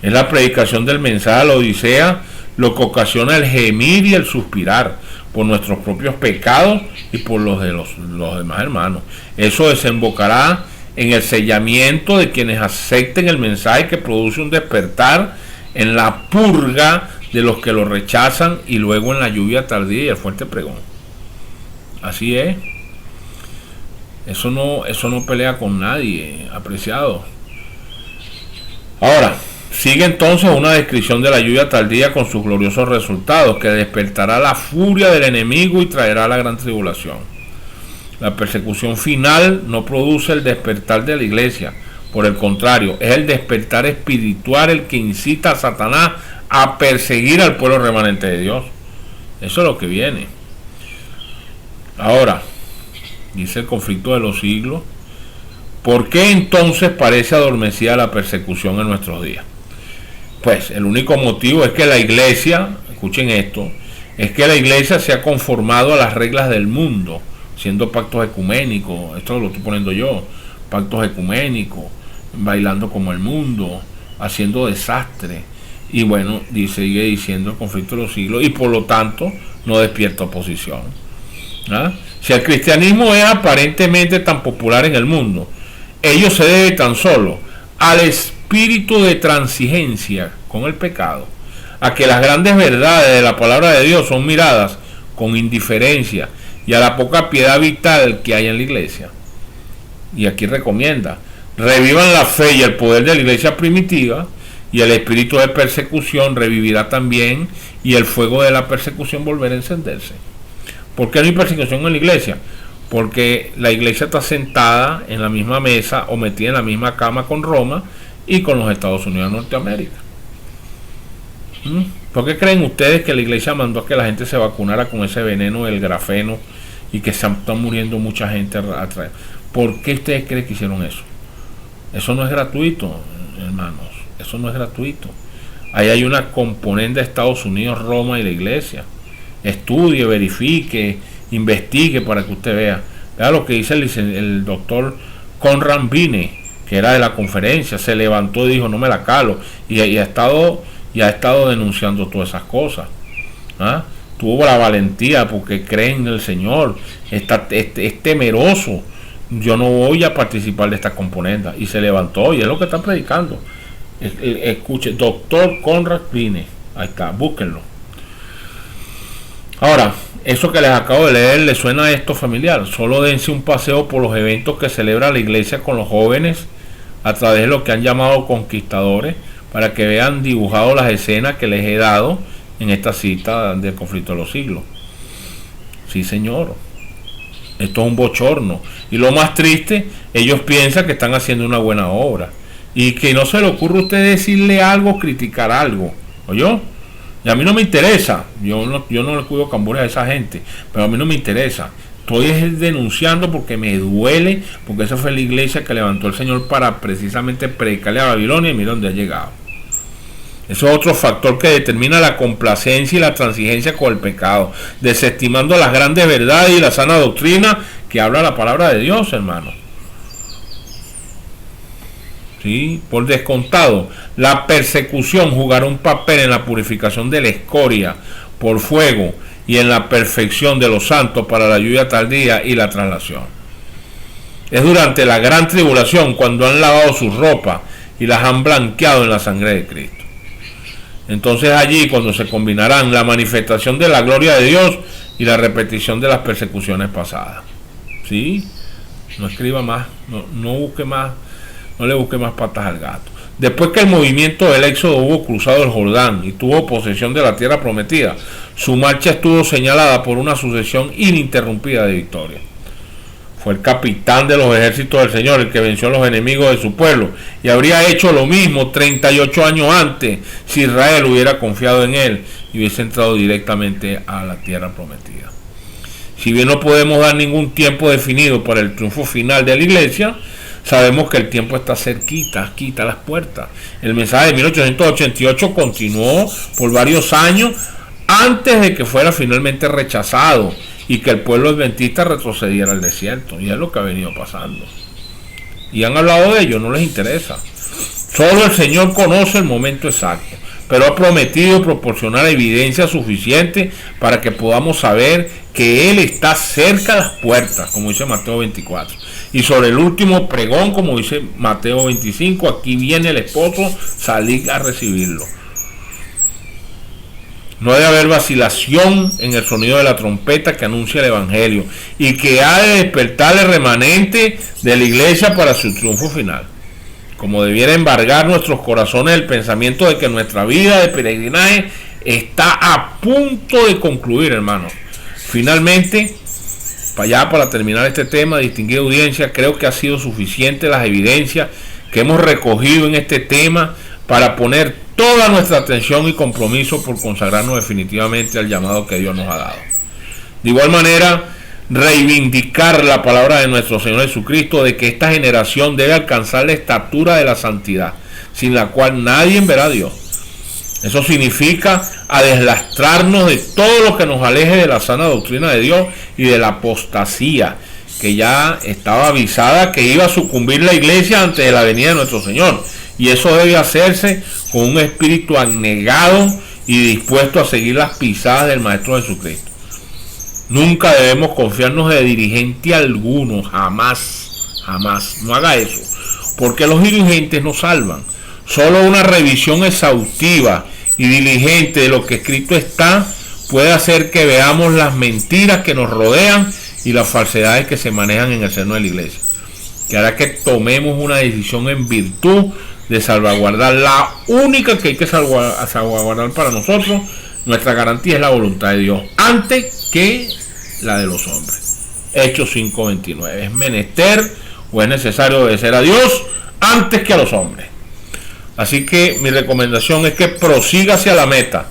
Es la predicación del mensaje a la Odisea lo que ocasiona el gemir y el suspirar por nuestros propios pecados y por los de los demás hermanos. Eso desembocará en el sellamiento de quienes acepten el mensaje, que produce un despertar, en la purga de los que lo rechazan y luego en la lluvia tardía y el fuerte pregón. Así es. Eso no pelea con nadie, apreciado. Ahora, sigue entonces una descripción de la lluvia tardía con sus gloriosos resultados, que despertará la furia del enemigo y traerá la gran tribulación. La persecución final no produce el despertar de la iglesia, por el contrario, es el despertar espiritual el que incita a Satanás a perseguir al pueblo remanente de Dios. Eso es lo que viene. Ahora, dice el conflicto de los siglos, ¿por qué entonces parece adormecida la persecución en nuestros días? Pues el único motivo es que la iglesia, escuchen esto, es que la iglesia se ha conformado a las reglas del mundo, haciendo pactos ecuménicos, esto lo estoy poniendo yo, pactos ecuménicos, bailando como el mundo, haciendo desastre, y bueno, sigue diciendo el conflicto de los siglos, y por lo tanto no despierta oposición. ¿Ah? Si el cristianismo es aparentemente tan popular en el mundo, ello se debe tan solo al espíritu de transigencia con el pecado, a que las grandes verdades de la palabra de Dios son miradas con indiferencia y a la poca piedad vital que hay en la iglesia. Y aquí recomienda: revivan la fe y el poder de la iglesia primitiva, y el espíritu de persecución revivirá también, y el fuego de la persecución volverá a encenderse. ¿Por qué no hay persecución en la iglesia? porque la iglesia está sentada en la misma mesa o metida en la misma cama con Roma y con los Estados Unidos de Norteamérica. ¿Por qué creen ustedes que la iglesia mandó a que la gente se vacunara con ese veneno del grafeno y que se están muriendo mucha gente atrás? ¿Por qué ustedes creen que hicieron eso? Eso no es gratuito, hermanos. Eso no es gratuito. Ahí hay una componente de Estados Unidos, Roma y la iglesia. Estudie, verifique, investigue para que usted vea. Vea lo que dice el doctor Conrad Vine, que era de la conferencia. Se levantó y dijo, no me la calo. Y ha estado denunciando todas esas cosas. Tuvo la valentía porque cree en el Señor. Es temeroso. Yo no voy a participar de esta componente. Y se levantó y es lo que está predicando. Escuche, doctor Conrad Vine. Ahí está, búsquenlo. Ahora, eso que les acabo de leer, ¿les suena esto familiar? Solo dense un paseo por los eventos que celebra la iglesia con los jóvenes a través de lo que han llamado conquistadores, para que vean dibujado las escenas que les he dado en esta cita del conflicto de los siglos. Sí, señor. Esto es un bochorno. Y lo más triste, ellos piensan que están haciendo una buena obra. Y que no se le ocurre a usted decirle algo, criticar algo. ¿Oyó? Y a mí no me interesa. Yo no le cuido cambures a esa gente. Pero a mí no me interesa. Estoy denunciando porque me duele. Porque esa fue la iglesia que levantó el Señor para precisamente predicarle a Babilonia. Y mira dónde ha llegado. Eso es otro factor que determina la complacencia y la transigencia con el pecado, desestimando las grandes verdades y la sana doctrina que habla la palabra de Dios, hermano. Sí, por descontado, la persecución jugará un papel en la purificación de la escoria por fuego y en la perfección de los santos para la lluvia tardía y la traslación. Es durante la gran tribulación cuando han lavado sus ropas y las han blanqueado en la sangre de Cristo. Entonces allí cuando se combinarán la manifestación de la gloria de Dios y la repetición de las persecuciones pasadas. ¿Sí? No escriba más, no busque más, no le busque más patas al gato. Después que el movimiento del Éxodo hubo cruzado el Jordán y tuvo posesión de la tierra prometida, su marcha estuvo señalada por una sucesión ininterrumpida de victorias. Fue el capitán de los ejércitos del Señor el que venció a los enemigos de su pueblo, y habría hecho lo mismo 38 años antes si Israel hubiera confiado en él y hubiese entrado directamente a la tierra prometida. Si bien no podemos dar ningún tiempo definido para el triunfo final de la iglesia, sabemos que el tiempo está cerquita, quita las puertas. El mensaje de 1888 continuó por varios años antes de que fuera finalmente rechazado y que el pueblo adventista retrocediera al desierto. Y es lo que ha venido pasando. Y han hablado de ello, no les interesa. Solo el Señor conoce el momento exacto, pero ha prometido proporcionar evidencia suficiente para que podamos saber que Él está cerca de las puertas, como dice Mateo 24. Y sobre el último pregón, como dice Mateo 25, aquí viene el esposo, salid a recibirlo. No debe haber vacilación en el sonido de la trompeta que anuncia el Evangelio y que ha de despertar el remanente de la iglesia para su triunfo final. Como debiera embargar nuestros corazones el pensamiento de que nuestra vida de peregrinaje está a punto de concluir, hermanos. Finalmente, para terminar este tema, distinguida audiencia, creo que ha sido suficiente las evidencias que hemos recogido en este tema para poner toda nuestra atención y compromiso por consagrarnos definitivamente al llamado que Dios nos ha dado. De igual manera, reivindicar la palabra de nuestro Señor Jesucristo de que esta generación debe alcanzar la estatura de la santidad, sin la cual nadie verá a Dios. Eso significa a deslastrarnos de todo lo que nos aleje de la sana doctrina de Dios y de la apostasía, que ya estaba avisada que iba a sucumbir la iglesia antes de la venida de nuestro Señor. Y eso debe hacerse con un espíritu abnegado y dispuesto a seguir las pisadas del Maestro Jesucristo. Nunca debemos confiarnos de dirigente alguno, jamás, no haga eso, porque los dirigentes no salvan. Solo una revisión exhaustiva y diligente de lo que escrito está puede hacer que veamos las mentiras que nos rodean y las falsedades que se manejan en el seno de la iglesia, que hará que tomemos una decisión en virtud de salvaguardar la única que hay que salvaguardar para nosotros. Nuestra garantía es la voluntad de Dios antes que la de los hombres. Hechos 5:29. Es menester o es necesario obedecer a Dios antes que a los hombres. Así que mi recomendación es que prosiga hacia la meta,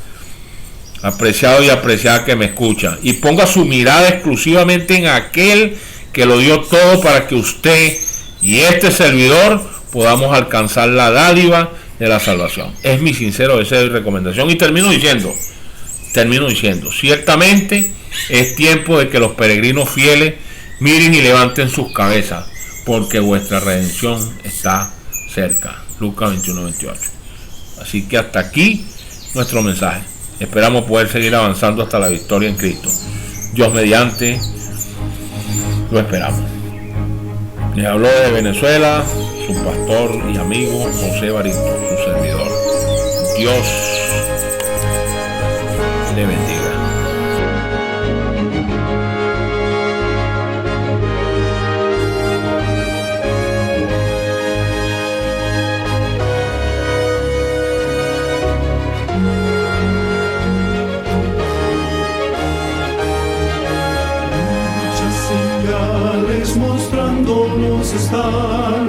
apreciado y apreciada que me escucha, y ponga su mirada exclusivamente en aquel que lo dio todo para que usted y este servidor podamos alcanzar la dádiva de la salvación. Es mi sincero deseo y recomendación. Y termino diciendo, ciertamente es tiempo de que los peregrinos fieles miren y levanten sus cabezas, porque vuestra redención está cerca. Lucas 21:28. Así que hasta aquí nuestro mensaje. Esperamos poder seguir avanzando hasta la victoria en Cristo. Dios mediante, lo esperamos. Les habló de Venezuela su pastor y amigo José Baristo, su servidor. Dios le bendiga. Mostrándonos están